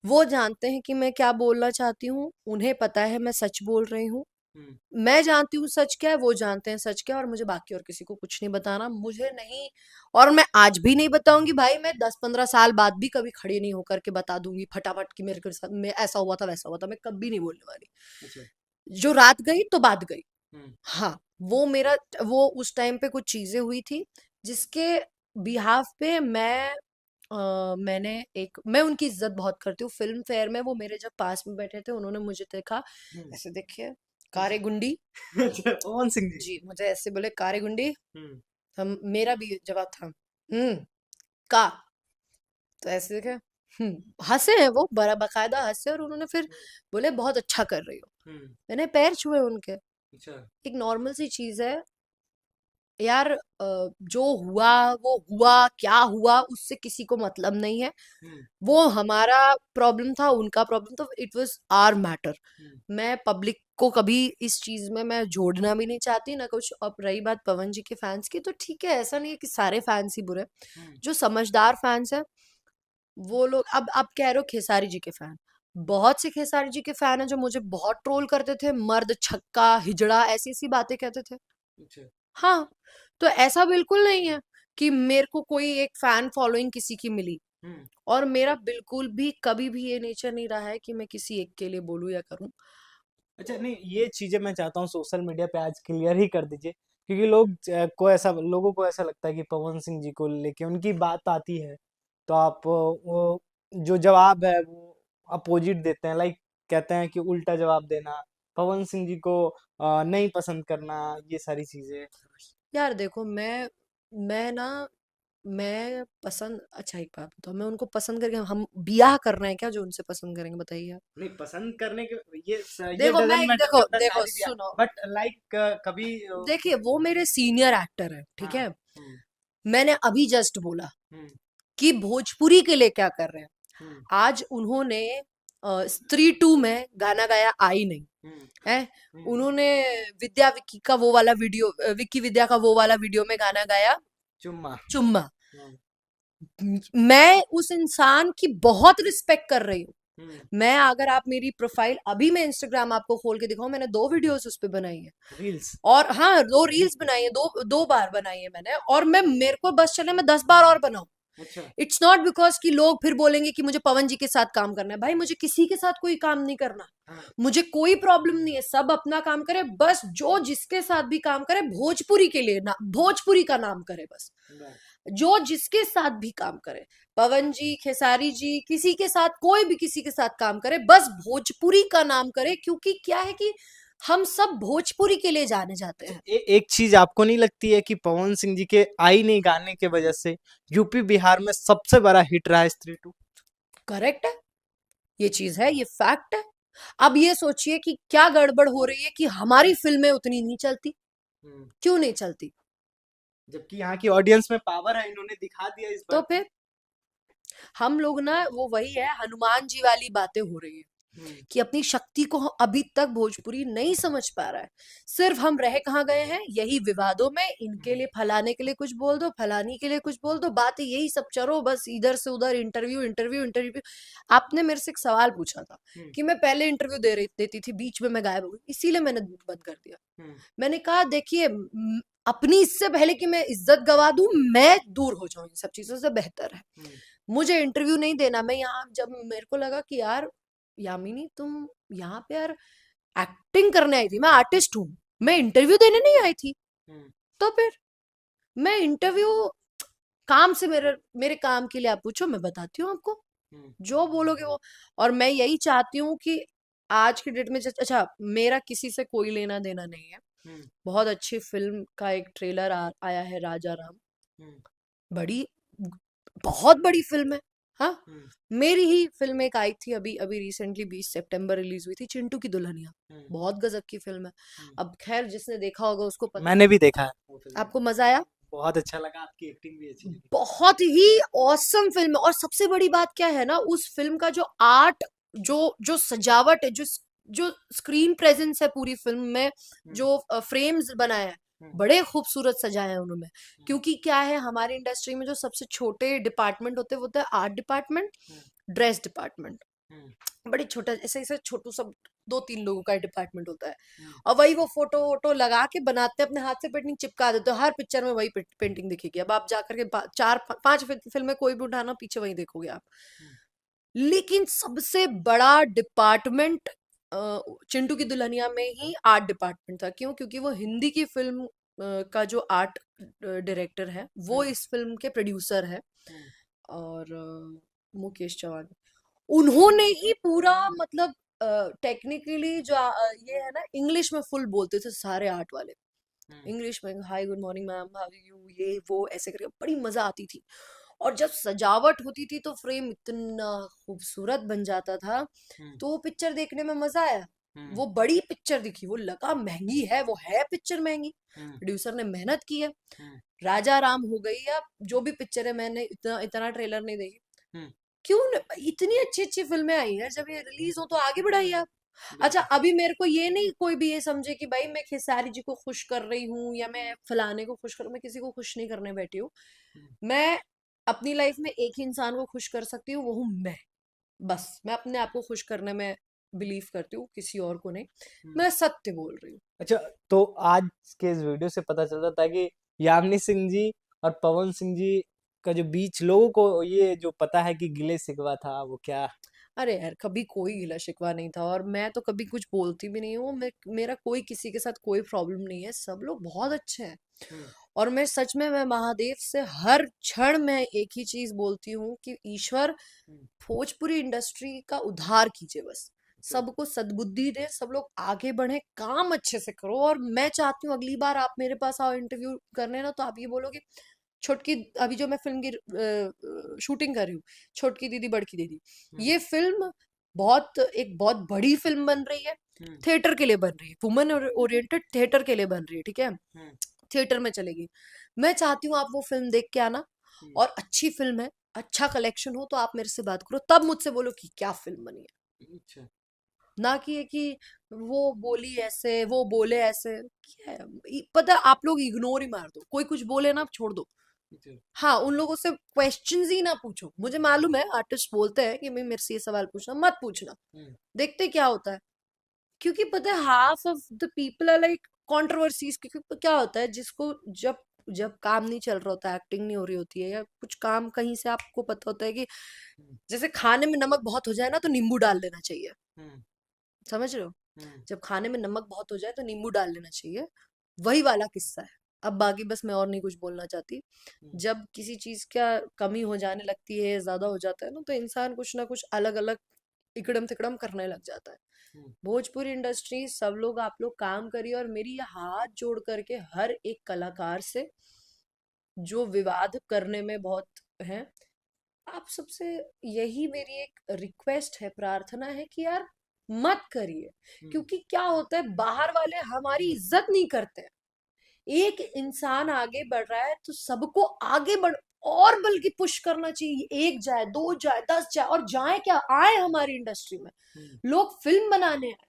वो जानते हैं कि मैं क्या बोलना चाहती हूँ, उन्हें पता है मैं सच बोल रही हूँ। हम्म। मैं जानती हूँ सच क्या है, वो जानते हैं सच क्या है, और मुझे बाकी और किसी को कुछ नहीं बताना, मुझे नहीं। और मैं आज भी नहीं बताऊंगी भाई, मैं 10-15 साल बाद भी कभी खड़ी नहीं होकर के बता दूंगी फटाफट कि मेरे के साथ में ऐसा हुआ था वैसा हुआ था, मैं कभी नहीं बोलने वाली। अच्छा। जो रात गई तो बात गई। हम्म। हाँ, वो उस टाइम पे कुछ चीजें हुई थी जिसके बिहाफ पे मैं उनकी इज्जत बहुत करती हूँ। फिल्म फेयर में वो मेरे जब पास में बैठे थे, उन्होंने मुझे देखा, हम्म। ऐसे देखिए, अच्छा। कारे गुंडी। अच्छा, पवन सिंह जी। जी, मुझे ऐसे बोले, कारे गुंडी। हम्म। हम मेरा भी जवाब था, का। तो ऐसे देखे, हंसे हैं वो, बड़ा बकायदा हंसे, और उन्होंने फिर बोले बहुत अच्छा कर रही हो। हम्म। मैंने पैर छुए उनके। अच्छा। एक नॉर्मल सी चीज है यार। जो हुआ वो हुआ, क्या हुआ उससे किसी को मतलब नहीं है। हम्म। वो हमारा प्रॉब्लम था, उनका प्रॉब्लम, तो इट वाज आर मैटर। हम्म। मैं पब्लिक को कभी इस चीज में मैं जोड़ना भी नहीं चाहती ना कुछ। अब रही बात पवन जी के फैंस की, तो ठीक है, ऐसा नहीं है कि सारे फैंस ही बुरे हैं। हम्म। जो समझदार फैंस है वो लोग, अब आप कह रहे हो खेसारी जी के फैन, बहुत से खेसारी जी के फैन है जो मुझे बहुत ट्रोल करते थे, मर्द छक्का हिजड़ा ऐसी ऐसी बातें कहते थे। अच्छा। हाँ, तो ऐसा बिल्कुल नहीं है कि मेरे को कोई एक फैन फॉलोइंग किसी की मिली, हम्म। और मेरा बिल्कुल भी कभी भी ये नेचर नहीं रहा है कि मैं किसी एक के लिए बोलूं या करूं। अच्छा, नहीं ये चीजें मैं चाहता हूँ सोशल मीडिया पे आज क्लियर ही कर दीजिए, क्योंकि लोगों को ऐसा लगता है कि पवन सिंह जी को लेके उनकी बात आती है तो आप वो जो जवाब है वो अपोजिट देते हैं, लाइक कहते हैं कि उल्टा जवाब देना, पवन सिंह जी को नहीं पसंद करना, ये सारी चीजें। यार देखो, मैं ना मैं पसंद, अच्छा एक बात बताओ, मैं उनको पसंद करके हम बियाह कर रहे हैं क्या जो उनसे पसंद करेंगे, बताइए आप। नहीं, पसंद करने के ये देखो मैं डजंट मैटर देखो करता देखो शादी ब्याह, सुनो, बट लाइक कभी देखिए वो मेरे सीनियर एक्टर है, ठीक हाँ। है। हम्म। मैंने अभी जस्ट बोला हम्म। कि भोजपुरी के लिए क्या कर रहे हैं। हम्म। आज उन्होंने स्त्री टू में गाना गाया आई नहीं हम्म। है। हम्म। उन्होंने विद्या विकी का वो वाला वीडियो, विक्की विद्या का वो वाला वीडियो में गाना गाया चुम्मा। चुम्मा। हम्म। मैं उस इंसान की बहुत रिस्पेक्ट कर रही हूँ। हम्म। मैं अगर आप मेरी प्रोफाइल अभी मैं इंस्टाग्राम आपको खोल के दिखाऊं, मैंने 2 वीडियोस उस पे बनाई है। रील्स। और हाँ, 2 रील्स बनाई है, दो दो बार बनाई है मैंने, और मैं मेरे को बस चले मैं 10 बार और बनाऊं। अच्छा। इट्स नॉट बिकॉज कि लोग फिर बोलेंगे कि मुझे पवन जी के साथ काम करना है। भाई मुझे किसी के साथ कोई काम नहीं करना, हाँ। मुझे कोई प्रॉब्लम नहीं है, सब अपना काम करे, बस जो जिसके साथ भी काम करे भोजपुरी के लिए ना, भोजपुरी का नाम करे बस। बस। जो जिसके साथ भी काम करे, पवन जी, खेसारी जी, किसी के साथ, कोई भी किसी के साथ काम करे, बस भोजपुरी का नाम करे, क्योंकि क्या है कि हम सब भोजपुरी के लिए जाने जाते अच्छा, हैं। एक चीज आपको नहीं लगती है कि पवन सिंह जी के आई नहीं गाने के वजह से यूपी बिहार में सबसे बड़ा हिट रहा है स्त्री टू? करेक्ट है, ये चीज है, ये फैक्ट है। अब ये सोचिए कि क्या गड़बड़ हो रही है कि हमारी फिल्में उतनी नहीं चलती। हम्म। क्यों नहीं चलती? जबकि यहाँ की ऑडियंस में पावर है, इन्होंने दिखा दिया इस तो बार तो। फिर हम लोग ना, वो वही है, हनुमान जी वाली बातें हो रही है हम्म। कि अपनी शक्ति को अभी तक भोजपुरी नहीं समझ पा रहा है। सिर्फ हम रह कहाँ गए हैं, यही विवादों में, इनके हम्म। लिए फलाने के लिए कुछ बोल दो, फलानी के लिए कुछ बोल दो, बातें यही सब चलो, बस इधर से उधर, इंटरव्यू इंटरव्यू इंटरव्यू। आपने मेरे से एक सवाल पूछा था हम्म। कि मैं पहले इंटरव्यू दे रही देती थी, बीच में मैं गायब हो गई, इसीलिए मैंने बंद कर दिया। हम्म। मैंने कहा देखिए, अपनी इससे पहले कि मैं इज्जत गवा दूं, मैं दूर हो जाऊं इन सब चीजों से, बेहतर है हम्म। मुझे इंटरव्यू नहीं देना। मैं यहाँ, जब मेरे को लगा कि यार यामिनी तुम यहाँ पे यार एक्टिंग करने आई थी, मैं आर्टिस्ट हूँ, मैं हम्म। इंटरव्यू देने नहीं आई थी। हम्म। तो फिर मैं इंटरव्यू काम से, मेरे मेरे काम के लिए आप पूछो, मैं बताती हूँ आपको, हम्म। जो बोलोगे वो। और मैं यही चाहती हूँ कि आज की डेट में अच्छा, मेरा किसी से कोई लेना देना नहीं है। हम्म। बहुत अच्छी फिल्म का एक ट्रेलर आया है, राजा राम। हम्म। बड़ी, बहुत बड़ी फिल्म है। हाँ, हम्म। मेरी ही फिल्म एक आई थी अभी अभी रिसेंटली, 20 सितंबर रिलीज हुई थी, चिंटू की दुल्हनिया। हम्म। बहुत गजब की फिल्म है। हम्म। अब खैर जिसने देखा होगा उसको पता मैंने भी होगा। देखा है वो फिल्म। आपको मजा आया? बहुत अच्छा लगा, आपकी एक्टिंग भी अच्छी लगी। बहुत ही औसम फिल्म है, और सबसे बड़ी बात क्या है ना, उस फिल्म का जो आर्ट, जो जो सजावट है, जो जो स्क्रीन प्रेजेंस है पूरी फिल्म में, हम्म। जो फ्रेम्स बनाए हैं, हम्म। बड़े खूबसूरत सजाए हैं उन्होंने। हम्म। क्योंकि क्या है, हमारी इंडस्ट्री में जो सबसे छोटे डिपार्टमेंट होते हैं वो होता है art department, hmm. Dress department. Hmm. बड़े छोटा, ऐसे ऐसे छोटू सब 2-3 लोगों का डिपार्टमेंट होता है। हम्म। और वही वो फोटो वोटो लगा के बनाते हैं, अपने हाथ से पेंटिंग चिपका देते हो, हर पिक्चर में वही पेंटिंग दिखेगी। अब आप जाकर के 4-5 फिल्में कोई भी उठाना, पीछे वही देखोगे आप। हम्म। लेकिन सबसे बड़ा डिपार्टमेंट चिंटू की दुल्हनिया में ही आर्ट डिपार्टमेंट था। क्यों? क्योंकि वो हिंदी की फिल्म का जो आर्ट डायरेक्टर है, वो हम्म। इस फिल्म के प्रोड्यूसर है। हम्म। और मुकेश चौहान, उन्होंने ही पूरा, मतलब टेक्निकली जो ये है ना, इंग्लिश में फुल बोलते थे सारे आर्ट वाले। हम्म। इंग्लिश में hi good morning ma'am, how you, ये वो ऐसे करके बड़ी मजा आती थी। और जब सजावट होती थी तो फ्रेम इतना खूबसूरत बन जाता था, हम्म। तो वो पिक्चर देखने में मजा आया। हम्म। वो बड़ी पिक्चर दिखी, वो लगा महंगी है, वो है पिक्चर महंगी, हम्म। प्रोड्यूसर ने मेहनत की है। हम्म। राजा राम हो गई या जो भी पिक्चर है, मैंने इतना इतना ट्रेलर नहीं देखी। हम्म। क्यों इतनी अच्छी अच्छी फिल्में आई हैं, जब ये रिलीज हो तो आगे बढ़ाइए आप। अच्छा, बिल्कुल। अभी मेरे को ये नहीं कोई भी ये समझे कि भाई मैं खेसारी जी को खुश कर रही हूँ या मैं फलाने को खुश कर, मैं किसी को खुश नहीं करने बैठी हूँ। हम्म। मैं अपनी लाइफ में एक ही इंसान को खुश कर सकती हूँ, वो हूँ मैं। बस मैं अपने आप को खुश करने में बिलीव करती हूँ, किसी और को नहीं। हम्म। मैं सत्य बोल रही हूँ। अच्छा, तो आज के इस वीडियो से पता चलता था कि यामिनी सिंह जी और पवन सिंह जी का जो बीच लोगों को ये जो पता है कि गिले शिकवा था वो क्या। अरे यार, कभी कोई गिला शिकवा नहीं था, और मैं तो कभी कुछ बोलती भी नहीं हूँ। मेरा कोई किसी के साथ कोई प्रॉब्लम नहीं है, सब लोग बहुत अच्छे हैं। हम्म। और मैं सच में, मैं महादेव से हर क्षण में एक ही चीज बोलती हूँ कि ईश्वर हम्म। भोजपुरी इंडस्ट्री का उद्धार कीजिए बस। अच्छा। सबको सद्बुद्धि दे, सब लोग आगे बढ़े, काम अच्छे से करो। और मैं चाहती हूँ अगली बार आप मेरे पास आओ इंटरव्यू करने ना, तो आप ये बोलोगे छोटकी, अभी जो मैं फिल्म की शूटिंग कर रही हूँ, छोटकी दीदी बड़की दीदी, हम्म। ये फिल्म एक बहुत बड़ी फिल्म बन रही है। हम्म। थिएटर के लिए बन रही है, वुमन ओरिएंटेड थिएटर के लिए बन रही है, ठीक है। हम्म। थिएटर में चलेगी। मैं चाहती हूँ आप वो फिल्म देख के आना, हम्म। और अच्छी फिल्म है, अच्छा कलेक्शन हो, तो आप मेरे से बात करो, तब मुझसे बोलो कि क्या फिल्म बनी है। अच्छा। ना कि ये कि वो बोली ऐसे, वो बोले ऐसे। क्या है? पता है, आप लोग इग्नोर ही मार दो, कोई कुछ बोले ना, छोड़ दो। अच्छा। हाँ, उन लोगों से क्वेश्चंस ही ना पूछो। मुझे मालूम है आर्टिस्ट बोलते हैं कि मैं, मेरे से ये सवाल पूछना मत पूछना, हम्म। देखते क्या होता है। क्योंकि पता है, half of the people are like controversies. क्योंकि क्या होता है, जिसको जब जब काम नहीं चल रहा होता, एक्टिंग नहीं हो रही होती है, या कुछ काम कहीं से आपको पता होता है कि हम्म। जैसे खाने में नमक बहुत हो जाए ना, तो नींबू डाल देना चाहिए। हम्म। समझ रहे हो? हम्म। जब खाने में नमक बहुत हो जाए तो नींबू डाल लेना चाहिए। वही वाला किस्सा है। अब बाकी बस मैं और नहीं कुछ बोलना चाहती। हम्म। जब किसी चीज का कमी हो जाने लगती है, ज्यादा हो जाता है ना, तो इंसान कुछ ना कुछ अलग अलग इकड़म तिकड़म करने लग जाता है। हम्म। भोजपुरी इंडस्ट्री, सब लोग आप लोग काम करिए, और मेरी ये हाथ जोड़ करके हर एक कलाकार से जो विवाद करने में बहुत है, आप सबसे यही मेरी एक रिक्वेस्ट है, प्रार्थना है कि यार मत करिए। हम्म। क्योंकि क्या होता है, बाहर वाले हमारी इज्जत नहीं करते हैं। एक इंसान आगे बढ़ रहा है तो सबको आगे बढ़, और बल्कि पुश करना चाहिए। एक जाए, दो जाए, 10 जाए, और जाए क्या, आए हमारी इंडस्ट्री में। हम्म। लोग फिल्म बनाने आए,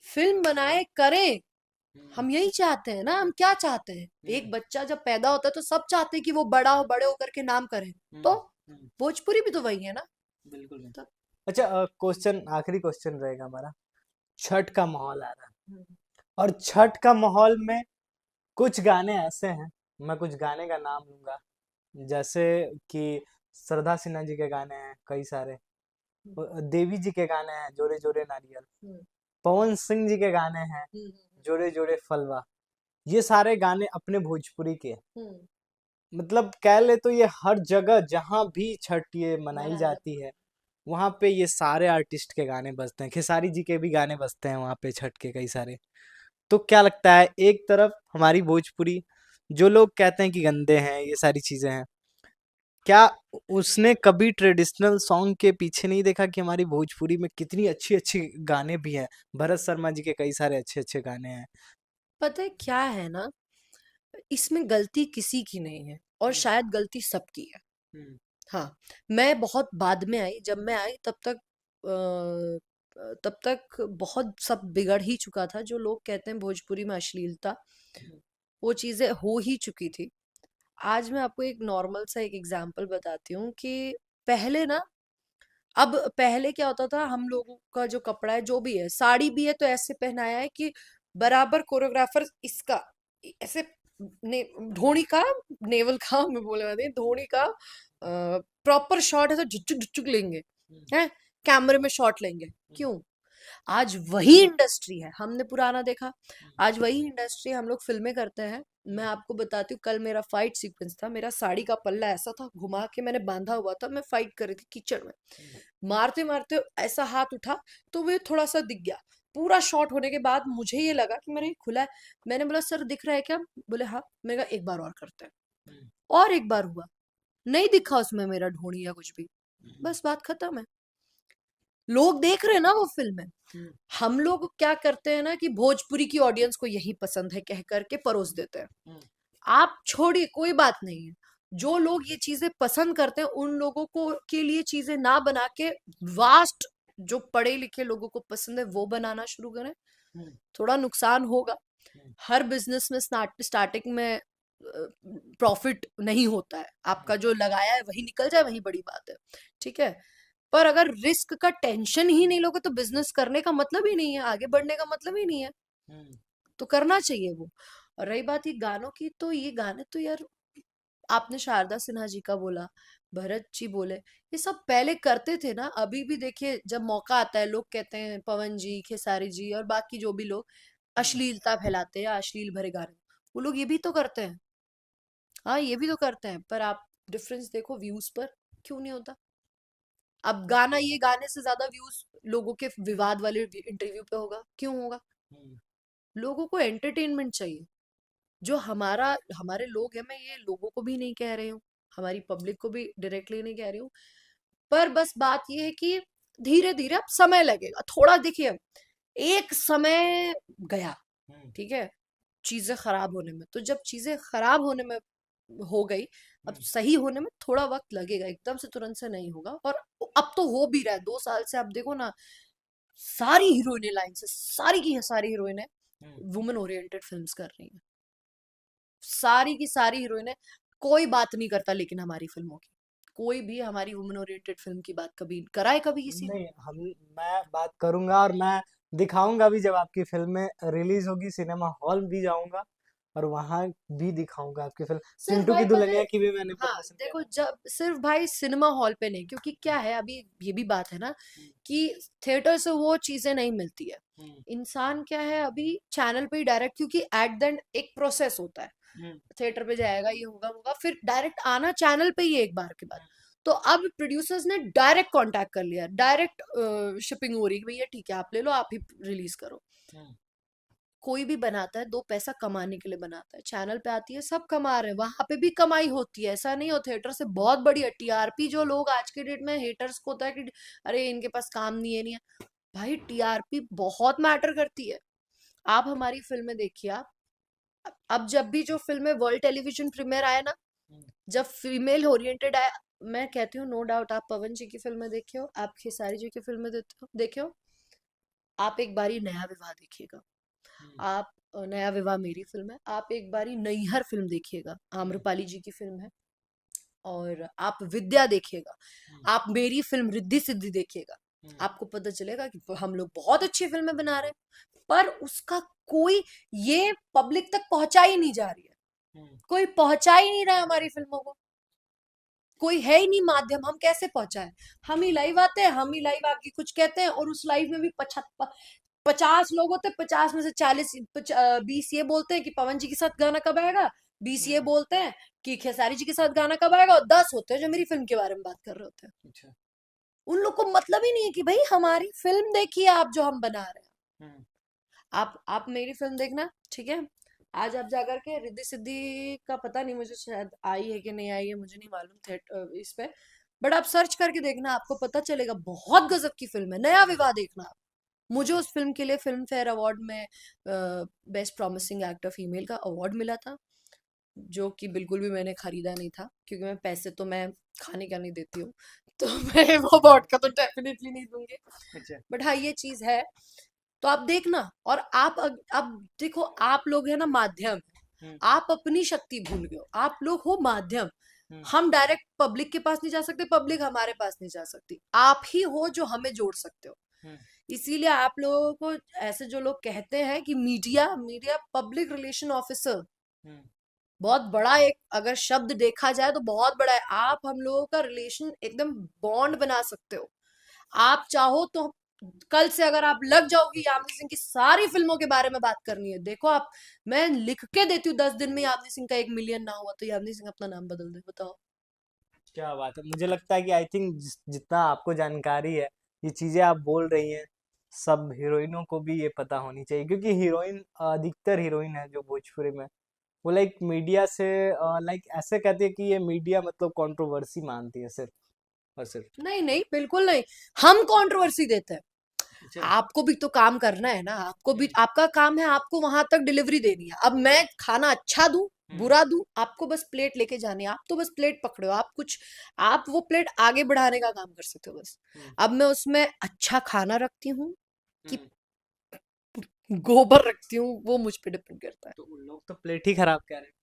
फिल्म बनाए, करें। हम्म। हम यही चाहते हैं ना। हम क्या चाहते हैं, एक हम्म। बच्चा जब पैदा होता है तो सब चाहते हैं कि वो बड़ा हो, बड़े होकर के नाम करे। हम्म। तो हम्म। भोजपुरी भी तो वही है ना। बिल्कुल नहीं। तो अच्छा, क्वेश्चन, आखिरी क्वेश्चन रहेगा हमारा। छठ का माहौल आ रहा है, हम्म। और छठ का माहौल में कुछ गाने ऐसे हैं, मैं कुछ गाने का नाम लूंगा, जैसे कि श्रद्धा सिन्हा जी के गाने हैं कई सारे, हम्म। देवी जी के गाने हैं जोरे जोरे नारियल, हम्म। पवन सिंह जी के गाने हैं हम्म। जोरे जोरे फलवा। ये सारे गाने अपने भोजपुरी के हैं। हम्म। मतलब कह ले तो ये हर जगह जहाँ भी छठ ये मनाई मनाया जाती जाता है, वहाँ पे ये सारे आर्टिस्ट के गाने बजते हैं, खेसारी जी के भी गाने बजते हैं वहाँ पे छठ के कई सारे। तो क्या लगता है, एक तरफ हमारी भोजपुरी, जो लोग कहते हैं कि गंदे हैं, ये सारी चीजें हैं, क्या उसने कभी ट्रेडिशनल सॉन्ग के पीछे नहीं देखा कि हमारी भोजपुरी में कितनी अच्छी अच्छी गाने भी हैं। भरत शर्मा जी के कई सारे अच्छे अच्छे गाने हैं। है। पता है क्या है ना, इसमें गलती किसी की नहीं है, और हम्म। शायद गलती सबकी है। हम्म। हाँ, मैं बहुत बाद में आई। जब मैं आई तब तक बहुत सब बिगड़ ही चुका था। जो लोग कहते हैं भोजपुरी में अश्लीलता, हम्म। वो चीजें हो ही चुकी थी। आज मैं आपको एक नॉर्मल सा एक एग्जांपल बताती हूँ कि पहले ना, अब पहले क्या होता था, हम लोगों का जो कपड़ा है, जो भी है, साड़ी भी है तो ऐसे पहनाया है कि बराबर कोरियोग्राफर इसका ऐसे ढोणी का, नेवल का मैं बोले वाली ढोणी का प्रॉपर शॉट है तो झुक झुक लेंगे, हम्म। हैं, कैमरे में शॉट लेंगे। हम्म। क्यों? आज वही इंडस्ट्री है, हमने पुराना देखा। हम्म। आज वही इंडस्ट्री, हम लोग फिल्में करते हैं। मैं हम्म। आपको बताती हूँ, कल मेरा फाइट सीक्वेंस था। मेरा साड़ी का पल्ला ऐसा था, घुमा के मैंने बांधा हुआ था, मैं फाइट कर रही थी कीचड़ में। हम्म। मारते मारते ऐसा हाथ उठा तो वो थोड़ा सा दिख गया। पूरा शॉट होने के बाद मुझे ये लगा कि मेरा ये खुला है। मैंने बोला सर दिख रहा है क्या? बोले हाँ। मैंने कहा एक बार और करते हैं। हम्म। और एक बार हुआ, नहीं दिखा उसमें मेरा ढूंढी या कुछ भी। हम्म। बस बात खत्म है। लोग देख रहे हैं ना वो फिल्म। हम्म। हम लोग क्या करते हैं ना कि भोजपुरी की ऑडियंस को यही पसंद है कह करके परोस देते हैं। हम्म। आप छोड़िए, कोई बात नहीं है। जो लोग ये चीजें पसंद करते हैं, उन लोगों को के लिए चीजें ना बना के, वास्ट जो पढ़े लिखे लोगों को पसंद है वो बनाना शुरू करें। हम्म। थोड़ा नुकसान होगा। हम्म। हर बिजनेस में स्टार्टिंग में प्रॉफिट नहीं होता है। आपका जो लगाया है वही निकल जाए, वही बड़ी बात है। ठीक है। पर अगर रिस्क का टेंशन ही नहीं लोगे तो बिजनेस करने का मतलब ही नहीं है, आगे बढ़ने का मतलब ही नहीं है। हम्म। तो करना चाहिए वो। और रही बात ये गानों की, तो ये गाने तो यार, आपने शारदा सिन्हा जी का बोला, भरत जी बोले, ये सब पहले करते थे ना। अभी भी देखिए, जब मौका आता है लोग कहते हैं पवन जी, खेसारी जी और बाकी जो भी लोग हम्म। अश्लीलता फैलाते हैं, अश्लील भरे गाने, वो लोग ये भी तो करते हैं। हाँ, ये भी तो करते हैं, पर आप डिफरेंस देखो व्यूज पर, क्यों नहीं होता? अब गाना, ये गाने से ज्यादा व्यूज लोगों के विवाद वाले इंटरव्यू पे होगा, क्यों होगा? हम्म। लोगों को एंटरटेनमेंट चाहिए। जो हमारा हमारे लोग हैं, मैं ये लोगों को भी नहीं कह रही हूँ, हमारी पब्लिक को भी डायरेक्टली नहीं कह रही हूँ, पर बस बात ये है कि धीरे धीरे अब समय लगेगा थोड़ा। देखिए, एक समय गया, हम्म। ठीक है, चीजें खराब होने में, तो जब चीजें खराब होने में हो गई, अब हम्म। सही होने में थोड़ा वक्त लगेगा, एकदम से तुरंत से नहीं होगा। और अब तो हो भी रहा है, 2 साल से आप देखो ना, सारी हीरोइनें लाइन से, सारी की सारी हीरोइनें हम्म। वुमेन ओरिएंटेड फिल्म्स कर रही हैं, सारी की सारी हीरोइनें। कोई बात नहीं करता लेकिन हमारी फिल्मों की, कोई भी हमारी वुमेन ओरिएंटेड फिल्म की बात कभी कराए कभी किसी ने? नहीं, हम मैं बात करूंगा और मैं दिखाऊंगा भी, जब आपकी फिल्म रिलीज होगी सिनेमा हॉल भी जाऊंगा और वहां भी दिखाऊंगा आपकी फिल्म। सिर्फ चिंटू की भाई पता है, दुल्हनिया की भी मैंने हाँ प्रमोशन किया देखो, था। जब सिर्फ भाई सिनेमा हॉल पे नहीं, क्योंकि क्या है अभी ये भी बात है ना कि थिएटर से वो चीजें नहीं मिलती है। हम्म। इंसान क्या है अभी चैनल पे ही डायरेक्ट, क्योंकि एट द एंड एक प्रोसेस होता है, हम्म। थिएटर पे जाएगा, ये होगा होगा, फिर डायरेक्ट आना चैनल पे ही है एक बार के बाद। तो अब प्रोड्यूसर्स ने डायरेक्ट कांटेक्ट कर लिया, डायरेक्ट शिपिंग हो रही है कि भैया ठीक है, आप ले लो, आप ही रिलीज करो। हम्म। कोई भी बनाता है दो पैसा कमाने के लिए बनाता है, चैनल पे आती है सब कमा रहे हैं, वहां पे भी कमाई होती है, ऐसा नहीं हो। थिएटर से बहुत बड़ी है टीआरपी। जो लोग आज के डेट में हेटर्स को होता है कि अरे इनके पास काम नहीं है, नहीं है, भाई टीआरपी बहुत मैटर करती है। आप हमारी फिल्में देखिए, आप अब जब भी जो फिल्में वर्ल्ड टेलीविजन प्रीमियर आया ना, हम्म। जब फीमेल ओरिएंटेड आया, मैं कहती हूँ नो डाउट, आप पवन जी की फिल्में देखियो, आप खेसारी जी की फिल्में देखियो, आप एक बारी नया विवाह देखिएगा, हम्म। आप नया विवाह मेरी फिल्म है, आप एक बारी नैहर फिल्म देखिएगा, हम्म। आम्रपाली जी की फिल्म है, और आप विद्या देखिएगा, हम्म। आप मेरी फिल्म रिद्धि सिद्धि देखिएगा, हम्म। आपको पता चलेगा कि हम लोग बहुत अच्छी फिल्में बना रहे हैं, पर उसका कोई, ये पब्लिक तक पहुंचा ही नहीं जा रही है, हम्म। कोई पहुंचा ही नहीं रहा है हमारी फिल्मों को, कोई है ही नहीं माध्यम, हम कैसे पहुंचाए? हम ही लाइव आते हैं, हम ही लाइव आके कुछ कहते हैं, और उस लाइव में भी 50 लोग होते हैं, 50 में से 40 20 ये बोलते हैं कि पवन जी के साथ गाना कब आएगा, 20 ये हम्म। बोलते हैं कि खेसारी जी के साथ गाना कब आएगा, और 10 होते हैं जो मेरी फिल्म के बारे में बात कर रहे होते हैं। अच्छा। उन लोग को मतलब ही नहीं है कि भाई हमारी फिल्म देखिए आप जो हम बना रहे हैं। हम्म। आप मेरी फिल्म देखना, ठीक है, आज आप जाकर के रिद्धि सिद्धि का पता नहीं मुझे, शायद आई है कि नहीं आई है मुझे नहीं मालूम इस पे, बट आप सर्च करके देखना, आपको पता चलेगा, बहुत गजब की फिल्म है। नया विवाह देखना आप। मुझे हम्म। उस फिल्म के लिए फिल्म फेयर अवार्ड में बेस्ट प्रॉमिसिंग एक्टर फीमेल का अवार्ड मिला था, जो कि बिल्कुल भी मैंने खरीदा नहीं था, क्योंकि मैं पैसे तो मैं खाने का नहीं देती हूँ, तो मैं वो अवार्ड का तो डेफिनेटली नहीं दूंगी। अच्छा। बट हाँ, ये चीज है, तो आप देखना। और आप अब देखो, आप लोग है ना माध्यम, हम्म। आप अपनी शक्ति भूल गए हो, आप लोग हो माध्यम। हम्म। हम डायरेक्ट पब्लिक के पास नहीं जा सकते, पब्लिक हमारे पास नहीं जा सकती, आप ही हो जो हमें जोड़ सकते हो। हम्म। इसीलिए आप लोगों को, ऐसे जो लोग कहते हैं कि media media public relation officer, hmm. बहुत बड़ा एक अगर शब्द देखा जाए तो बहुत बड़ा है। आप हम लोगों का रिलेशन एकदम बॉन्ड बना सकते हो। आप चाहो तो कल से अगर आप लग जाओगी यामिनी सिंह की सारी फिल्मों के बारे में बात करनी है, देखो आप, मैं लिख के देती हूँ 10 दिन में यामिनी सिंह का 1 मिलियन ना हुआ तो यामिनी सिंह अपना नाम बदल दे, बताओ। क्या बात है, मुझे लगता है कि आई थिंक जितना आपको जानकारी है, ये चीजें आप बोल रही हैं, सब हीरोइनों को भी ये पता होनी चाहिए, क्योंकि हीरोइन, अधिकतर हीरोइन है जो भोजपुरी में, वो लाइक मीडिया से, लाइक ऐसे कहती है कि ये मीडिया मतलब कंट्रोवर्सी मानती है सिर्फ और सिर्फ। नहीं नहीं, बिल्कुल नहीं, हम कंट्रोवर्सी देते हैं। अच्छा। आपको भी तो काम करना है ना, आपको भी, हम्म। आपका काम है, आपको वहां तक डिलीवरी देनी है। अब मैं खाना अच्छा दूं, हम्म। बुरा दूं, आपको बस प्लेट लेके जानी है, आप तो बस प्लेट पकड़ो, आप कुछ, आप वो प्लेट आगे बढ़ाने का काम कर सकते हो बस। हम्म। अब मैं उसमें अच्छा खाना रखती हूँ कि हम्म। गोबर रखती हूँ, वो मुझ पे डिपेंड करता है। तो उन लोग तो प्लेट ही खराब कह रहे हैं,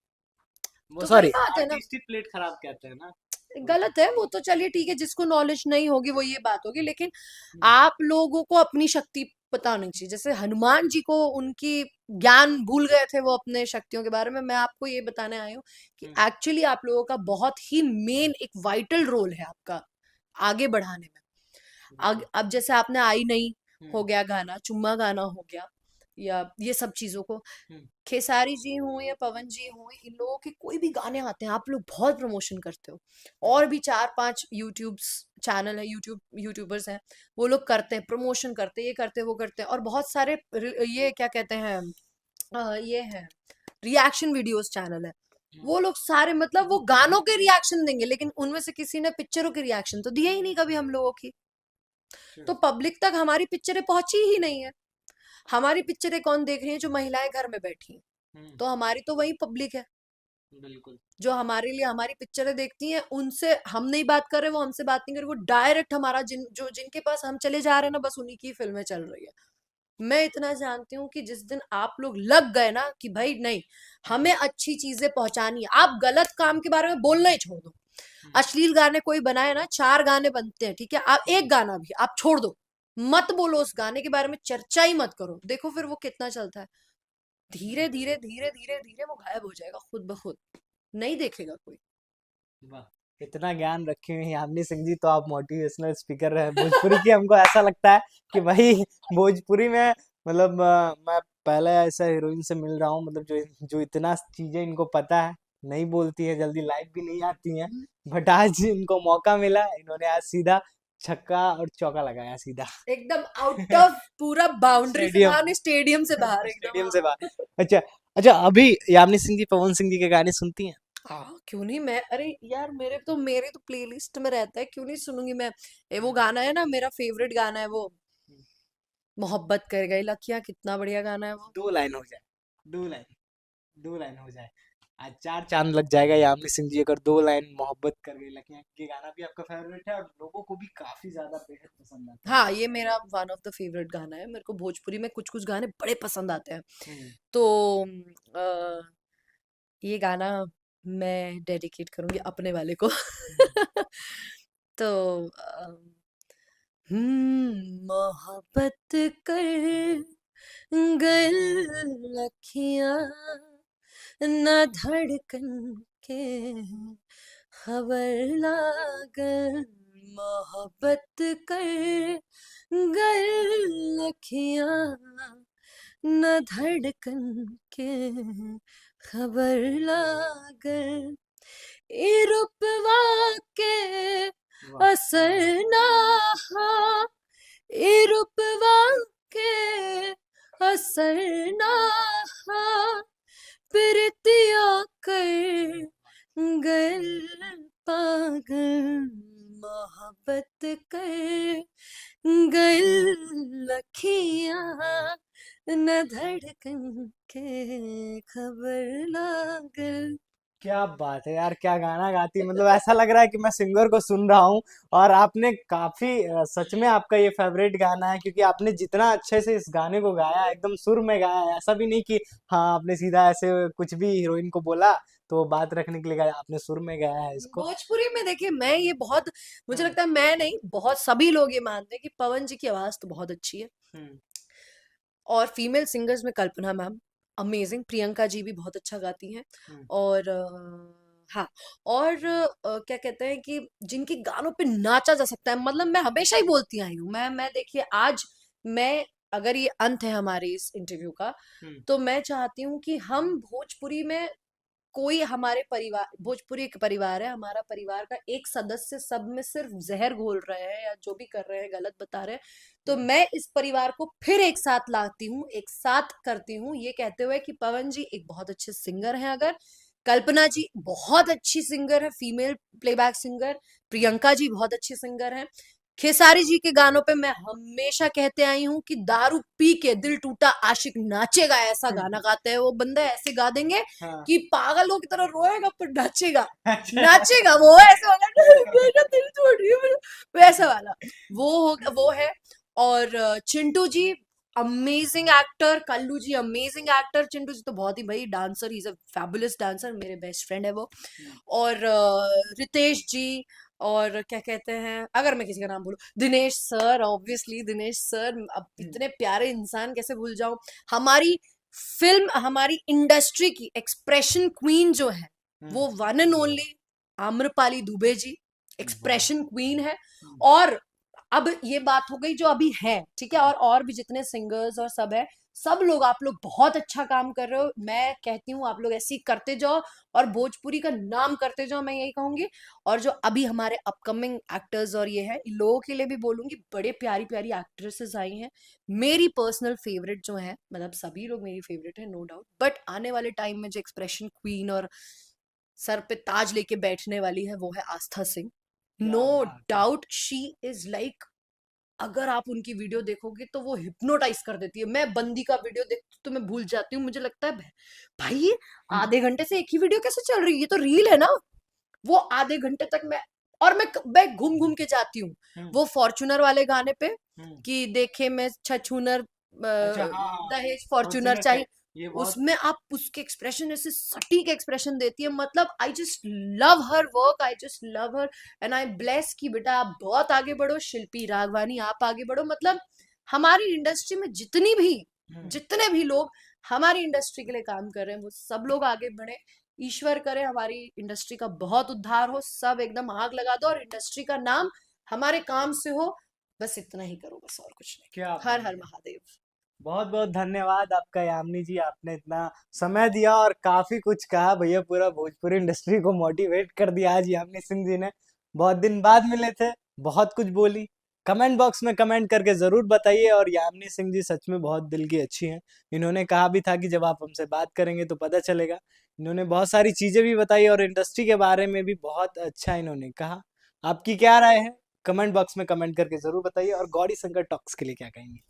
वो तो वही सॉरी, बात है ना, आर्टिस्ट ही प्लेट खराब कहते हैं ना। गलत है वो तो, चलिए ठीक है, जिसको नॉलेज नहीं होगी वो ये बात होगी, लेकिन हम्म, आप लोगों को अपनी शक्ति पता होनी चाहिए। जैसे हनुमान जी को उनकी ज्ञान भूल गए थे वो अपने शक्तियों के बारे में, मैं आपको ये बताने आई हूँ कि हम्म, एक्चुअली आप लोगों का बहुत ही मेन एक वाइटल रोल है आपका आगे बढ़ाने में। बिल्कुल। अब जैसे आपने आई नहीं हो हम्म, गया गाना, चुम्मा गाना हो गया, या ये सब चीजों को, हम्म, खेसारी जी हो या पवन जी हो, इन लोगों के कोई भी गाने आते हैं आप लोग बहुत प्रमोशन करते हो। हम्म, और भी 4-5 यूट्यूब चैनल है, यूट्यूबर्स हैं, वो लोग करते हैं, प्रमोशन करते हैं, ये करते हैं वो करते हैं, और बहुत सारे ये क्या कहते हैं, ये है रिएक्शन वीडियोस चैनल है, हम्म, वो लोग सारे मतलब वो गानों के रिएक्शन देंगे, लेकिन उनमें से किसी ने पिक्चरों के रिएक्शन तो दिया ही नहीं कभी हम लोगों की। तो true, पब्लिक तक हमारी पिक्चरें पहुंची ही नहीं है। हमारी पिक्चरें कौन देख रही है? जो महिलाएं घर में बैठी हैं। हम्म, तो हमारी तो वही पब्लिक है बिल्कुल। जो हमारे लिए हमारी पिक्चरें देखती हैं। उनसे हम नहीं बात कर रहे, वो हमसे बात नहीं कर रहे, वो डायरेक्ट हमारा जिनके पास हम चले जा रहे हैं ना, बस उन्हीं की फिल्में चल रही है। मैं इतना जानती हूँ कि जिस दिन आप लोग लग गए ना कि भाई नहीं, हम्म, हमें अच्छी चीजें पहुंचानी है, आप गलत काम के बारे में बोलना ही छोड़ दो। हम्म, अश्लील गाने कोई बनाए ना, 4 गाने बनते हैं, ठीक है, आप हम्म, एक गाना भी आप छोड़ दो, मत बोलो उस गाने के बारे में, चर्चा ही मत करो, देखो फिर वो कितना चलता है। धीरे धीरे धीरे धीरे धीरे वो गायब हो जाएगा खुद ब खुद, नहीं देखेगा कोई। वाह, इतना ज्ञान रखे हुए हैं यामिनी सिंह जी, तो आप मोटिवेशनल स्पीकर रहे भोजपुरी की। हमको ऐसा लगता है कि भाई भोजपुरी में मतलब मैं पहले ऐसा हीरोइन से मिल रहा हूँ, मतलब जो जो इतना चीजें इनको पता है, नहीं बोलती है जल्दी, लाइव भी नहीं आती हैं, बट आज इनको मौका मिला, इन्होंने आज सीधा छक्का और चौका लगाया सीधा। एकदम आउट ऑफ पूरा बाउंड्री से स्टेडियम, बाहर नहीं, स्टेडियम से बाहर एकदम, स्टेडियम से बाहर। हाँ। अच्छा, अच्छा, अभी यामिनी सिंह जी पवन सिंह जी के गाने सुनती हैं? हाँ क्यों नहीं, मैं अरे यार मेरे तो प्लेलिस्ट में रहता है, क्यों नहीं सुनूंगी मैं। वो गाना है ना, मेरा फेवरेट गाना है वो, मोहब्बत कर गई लकियां, कितना बढ़िया गाना है वो। दो लाइन हो जाए, दो लाइन, दो लाइन हो जाए, आज चार चांद लग जाएगा यामिनी सिंह जी अगर दो लाइन मोहब्बत कर गई लकियां। ये गाना भी आपका फेवरेट है और लोगों को भी काफी ज्यादा बेहद पसंद आता है। हाँ ये मेरा वन ऑफ द फेवरेट गाना है, मेरे को भोजपुरी में कुछ कुछ गाने बड़े पसंद आते हैं। हम्म, तो ये गाना मैं डेडिकेट करूंगी अपने वाले को। हम्म, तो मोहब्बत कर गए लखियां, न धड़कन के खबर लागल, मोहब्बत कर गए लखियां, न धड़कन के खबर लागल, ई रूपवा के वाह, असर ना हा, ई रूपवा के असर ना हा, प्रीतिया कर गल पागल, मोहब्बत कर गल लखियां, न धड़कन के खबर लागल। क्या बात है यार, क्या गाना गाती है, मतलब ऐसा लग रहा है कि मैं सिंगर को सुन रहा हूँ। और आपने काफी सच में आपका ये फेवरेट गाना है, क्योंकि आपने जितना अच्छे से इस गाने को गाया, एकदम सुर में गाया है, ऐसा भी नहीं कि हाँ आपने सीधा ऐसे कुछ भी हीरोइन को बोला तो बात रखने के लिए गाया, आपने सुर में गाया है इसको। भोजपुरी में देखिए, मैं ये बहुत, मुझे हम्म, लगता है मैं नहीं, बहुत सभी लोग ये मानते हैं कि पवन जी की आवाज तो बहुत अच्छी है। हम्म, और फीमेल सिंगर्स में कल्पना मैम अमेजिंग, प्रियंका जी भी बहुत अच्छा गाती हैं। हम्म, और हाँ, और क्या कहते हैं कि जिनके गानों पे नाचा जा सकता है, मतलब मैं हमेशा ही बोलती आई हूँ, मैं देखिए आज, मैं, अगर ये अंत है हमारे इस इंटरव्यू का, हम्म, तो मैं चाहती हूँ कि हम भोजपुरी में कोई, हमारे परिवार, भोजपुरी एक परिवार है, हमारा परिवार का एक सदस्य सब में सिर्फ जहर घोल रहे हैं या जो भी कर रहे हैं गलत बता रहे हैं, तो हम्म, मैं इस परिवार को फिर एक साथ लाती हूँ, एक साथ करती हूँ, ये कहते हुए कि पवन जी एक बहुत अच्छे सिंगर हैं, अगर कल्पना जी बहुत अच्छी सिंगर है, फीमेल प्लेबैक सिंगर, हम्म, प्रियंका जी बहुत अच्छी सिंगर हैं, खेसारी जी के गानों पे मैं हमेशा कहते आई हूँ कि दारू पी के दिल टूटा आशिक नाचेगा, ऐसा गाना गाते हैं वो बंदा, ऐसे गा देंगे हाँ, कि पागलों की तरह रोएगा पर नाचेगा। अच्छा, नाचेगा वो, ऐसे होगा ना, मेरा दिल तोड़ रही है वैसा वाला, वो है। और चिंटू जी अमेजिंग एक्टर, कल्लू जी अमेजिंग एक्टर, चिंटू जी तो बहुत ही भाई dancer, he is a fabulous dancer, मेरे बेस्ट फ्रेंड है वो। और रितेश जी, और क्या कहते हैं, अगर मैं किसी का नाम बोलूं, Dinesh sir, obviously Dinesh sir, अब इतने प्यारे इंसान कैसे भूल जाऊं। हमारी फिल्म, हमारी इंडस्ट्री की एक्सप्रेशन क्वीन जो है, वो one and only Amrapali Dubey ji, expression queen है। और अब ये बात हो गई जो अभी है, ठीक है, और भी जितने सिंगर्स और सब है, सब लोग, आप लोग बहुत अच्छा काम कर रहे हो, मैं कहती हूँ आप लोग ऐसे ही करते जाओ, और भोजपुरी का नाम करते जाओ, मैं यही कहूंगी। और जो अभी हमारे अपकमिंग एक्टर्स और ये है, इन लोगों के लिए भी बोलूंगी, बड़े प्यारी प्यारी एक्ट्रेसेस आई हैं। मेरी पर्सनल फेवरेट जो है, मतलब सभी लोग मेरी फेवरेट है नो डाउट, बट आने वाले टाइम में जो एक्सप्रेशन क्वीन और सर पे ताज लेके बैठने वाली है, वो है आस्था सिंह। क्या नो बात है। डाउट शी इज लाइक, अगर आप उनकी वीडियो देखोगे तो वो हिप्नोटाइज कर देती है। मैं बंदी का वीडियो देखती हूँ तो मैं भूल जाती हूँ, मुझे लगता है भाई ये आधे घंटे से एक ही वीडियो कैसे चल रही है, ये तो रील है ना। वो आधे घंटे तक मैं घूम घूम के जाती हूँ। वो फॉर्चूनर वाले गाने पे, कि देखे मैं छछूनर, अच्छा, हाँ हाँ, दहेज फॉर्चूनर फॉर्च्यूनर चाहिए, टाइप, ये बहुत। उसमें आप उसके एक्सप्रेशन ऐसे सटीक एक्सप्रेशन देती है, मतलब I just love her work, I just love her. And I bless कि बेटा आप बहुत आगे बढ़ो, शिल्पी राघवानी आप आगे बढ़ो, मतलब हमारी इंडस्ट्री में जितने भी लोग हमारी इंडस्ट्री के लिए काम कर रहे हैं, वो सब लोग आगे बढ़े। ईश्वर करे हमारी इंडस्ट्री का बहुत उद्धार हो, सब एकदम आग लगा दो और इंडस्ट्री का नाम हमारे काम से हो। बस इतना ही करो, बस और कुछ नहीं। क्या हर बात हर है। महादेव। बहुत बहुत धन्यवाद आपका यामिनी जी, आपने इतना समय दिया और काफी कुछ कहा भैया, पूरा भोजपुरी इंडस्ट्री को मोटिवेट कर दिया आज यामिनी सिंह जी ने। बहुत दिन बाद मिले थे, बहुत कुछ बोली। कमेंट बॉक्स में कमेंट करके जरूर बताइए। और यामिनी सिंह जी सच में बहुत दिल की अच्छी हैं। इन्होंने कहा भी था कि जब आप हमसे बात करेंगे तो पता चलेगा। इन्होंने बहुत सारी चीजें भी बताई और इंडस्ट्री के बारे में भी बहुत अच्छा इन्होंने कहा। आपकी क्या राय है, कमेंट बॉक्स में कमेंट करके जरूर बताइए। और गौरी शंकर टॉक्स के लिए क्या कहेंगे?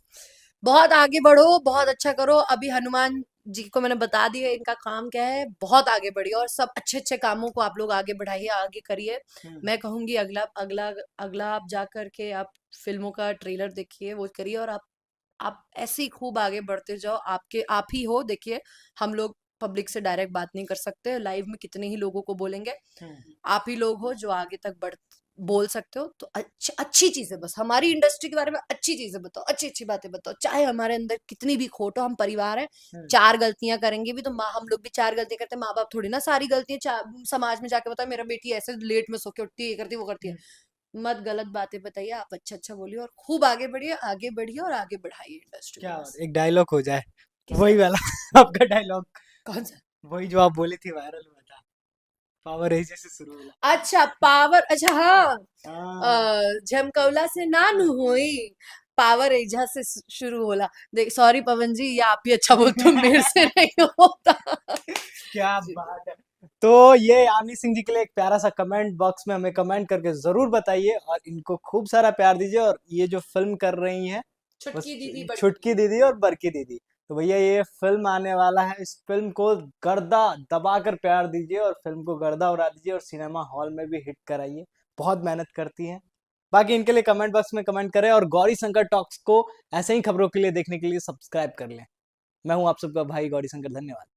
बहुत आगे बढ़ो, बहुत अच्छा करो। अभी हनुमान जी को मैंने बता दिया इनका काम क्या है, बहुत आगे बढ़िए और सब अच्छे अच्छे कामों को आप लोग आगे बढ़ाइए, आगे करिए। हम्म। मैं कहूंगी अगला अगला अगला आप जा करके आप फिल्मों का ट्रेलर देखिए, वो करिए, और आप ऐसे ही खूब आगे बढ़ते जाओ। आपके आप ही हो, देखिए हम लोग पब्लिक से डायरेक्ट बात नहीं कर सकते, लाइव में कितने ही लोगों को बोलेंगे। हम्म। आप ही लोग हो जो आगे तक बढ़ बोल सकते हो, तो अच्छी अच्छी चीजें, बस हमारी इंडस्ट्री के बारे में अच्छी चीजें बताओ, अच्छी अच्छी बातें बताओ, चाहे हमारे अंदर कितनी भी खोट हो, हम परिवार है। हम्म। चार गलतियां करेंगे भी तो माँ, हम लोग भी चार गलतियां करते हैं, माँ बाप थोड़ी ना सारी गलतियां समाज में जाके बताओ मेरा बेटी ऐसे लेट में सो के उठती है, ये करती है, वो करती है। मत गलत बातें बताइए, आप अच्छा अच्छा बोलिए और खूब आगे बढ़िए, आगे बढ़िए और आगे बढ़ाइए इंडस्ट्री क्या को, और बस। एक डायलॉग हो जाए, किसका? वही वाला आपका डायलॉग, कौन सा? वही जो आप बोली थी वायरल हुआ था, पावर एजे से शुरू होला। अच्छा पावर, अच्छा हाँ। हाँ। झमकौला से नानू हुई, पावर एजा से शुरू होला। देख सॉरी पवन जी, ये आप ही अच्छा बोलते हो, मेरे से नहीं होता। क्या जी। बात है। तो ये यामिनी सिंह जी के लिए एक प्यारा सा कमेंट बॉक्स में हमें कमेंट करके जरूर बताइए और इनको खूब सारा प्यार दीजिए। और ये जो फिल्म कर रही हैं, छुटकी बस दीदी बड़की छुटकी दीदी। दीदी और बड़की दीदी, तो भैया ये फिल्म आने वाला है, इस फिल्म को गर्दा दबाकर प्यार दीजिए और फिल्म को गर्दा उड़ा दीजिए और सिनेमा हॉल में भी हिट कराइए। बहुत मेहनत करती हैं। बाकी इनके लिए कमेंट बॉक्स में कमेंट करें और गौरी शंकर टॉक्स को ऐसे ही खबरों के लिए देखने के लिए सब्सक्राइब कर लें। मैं हूं आप सबका भाई गौरी शंकर, धन्यवाद।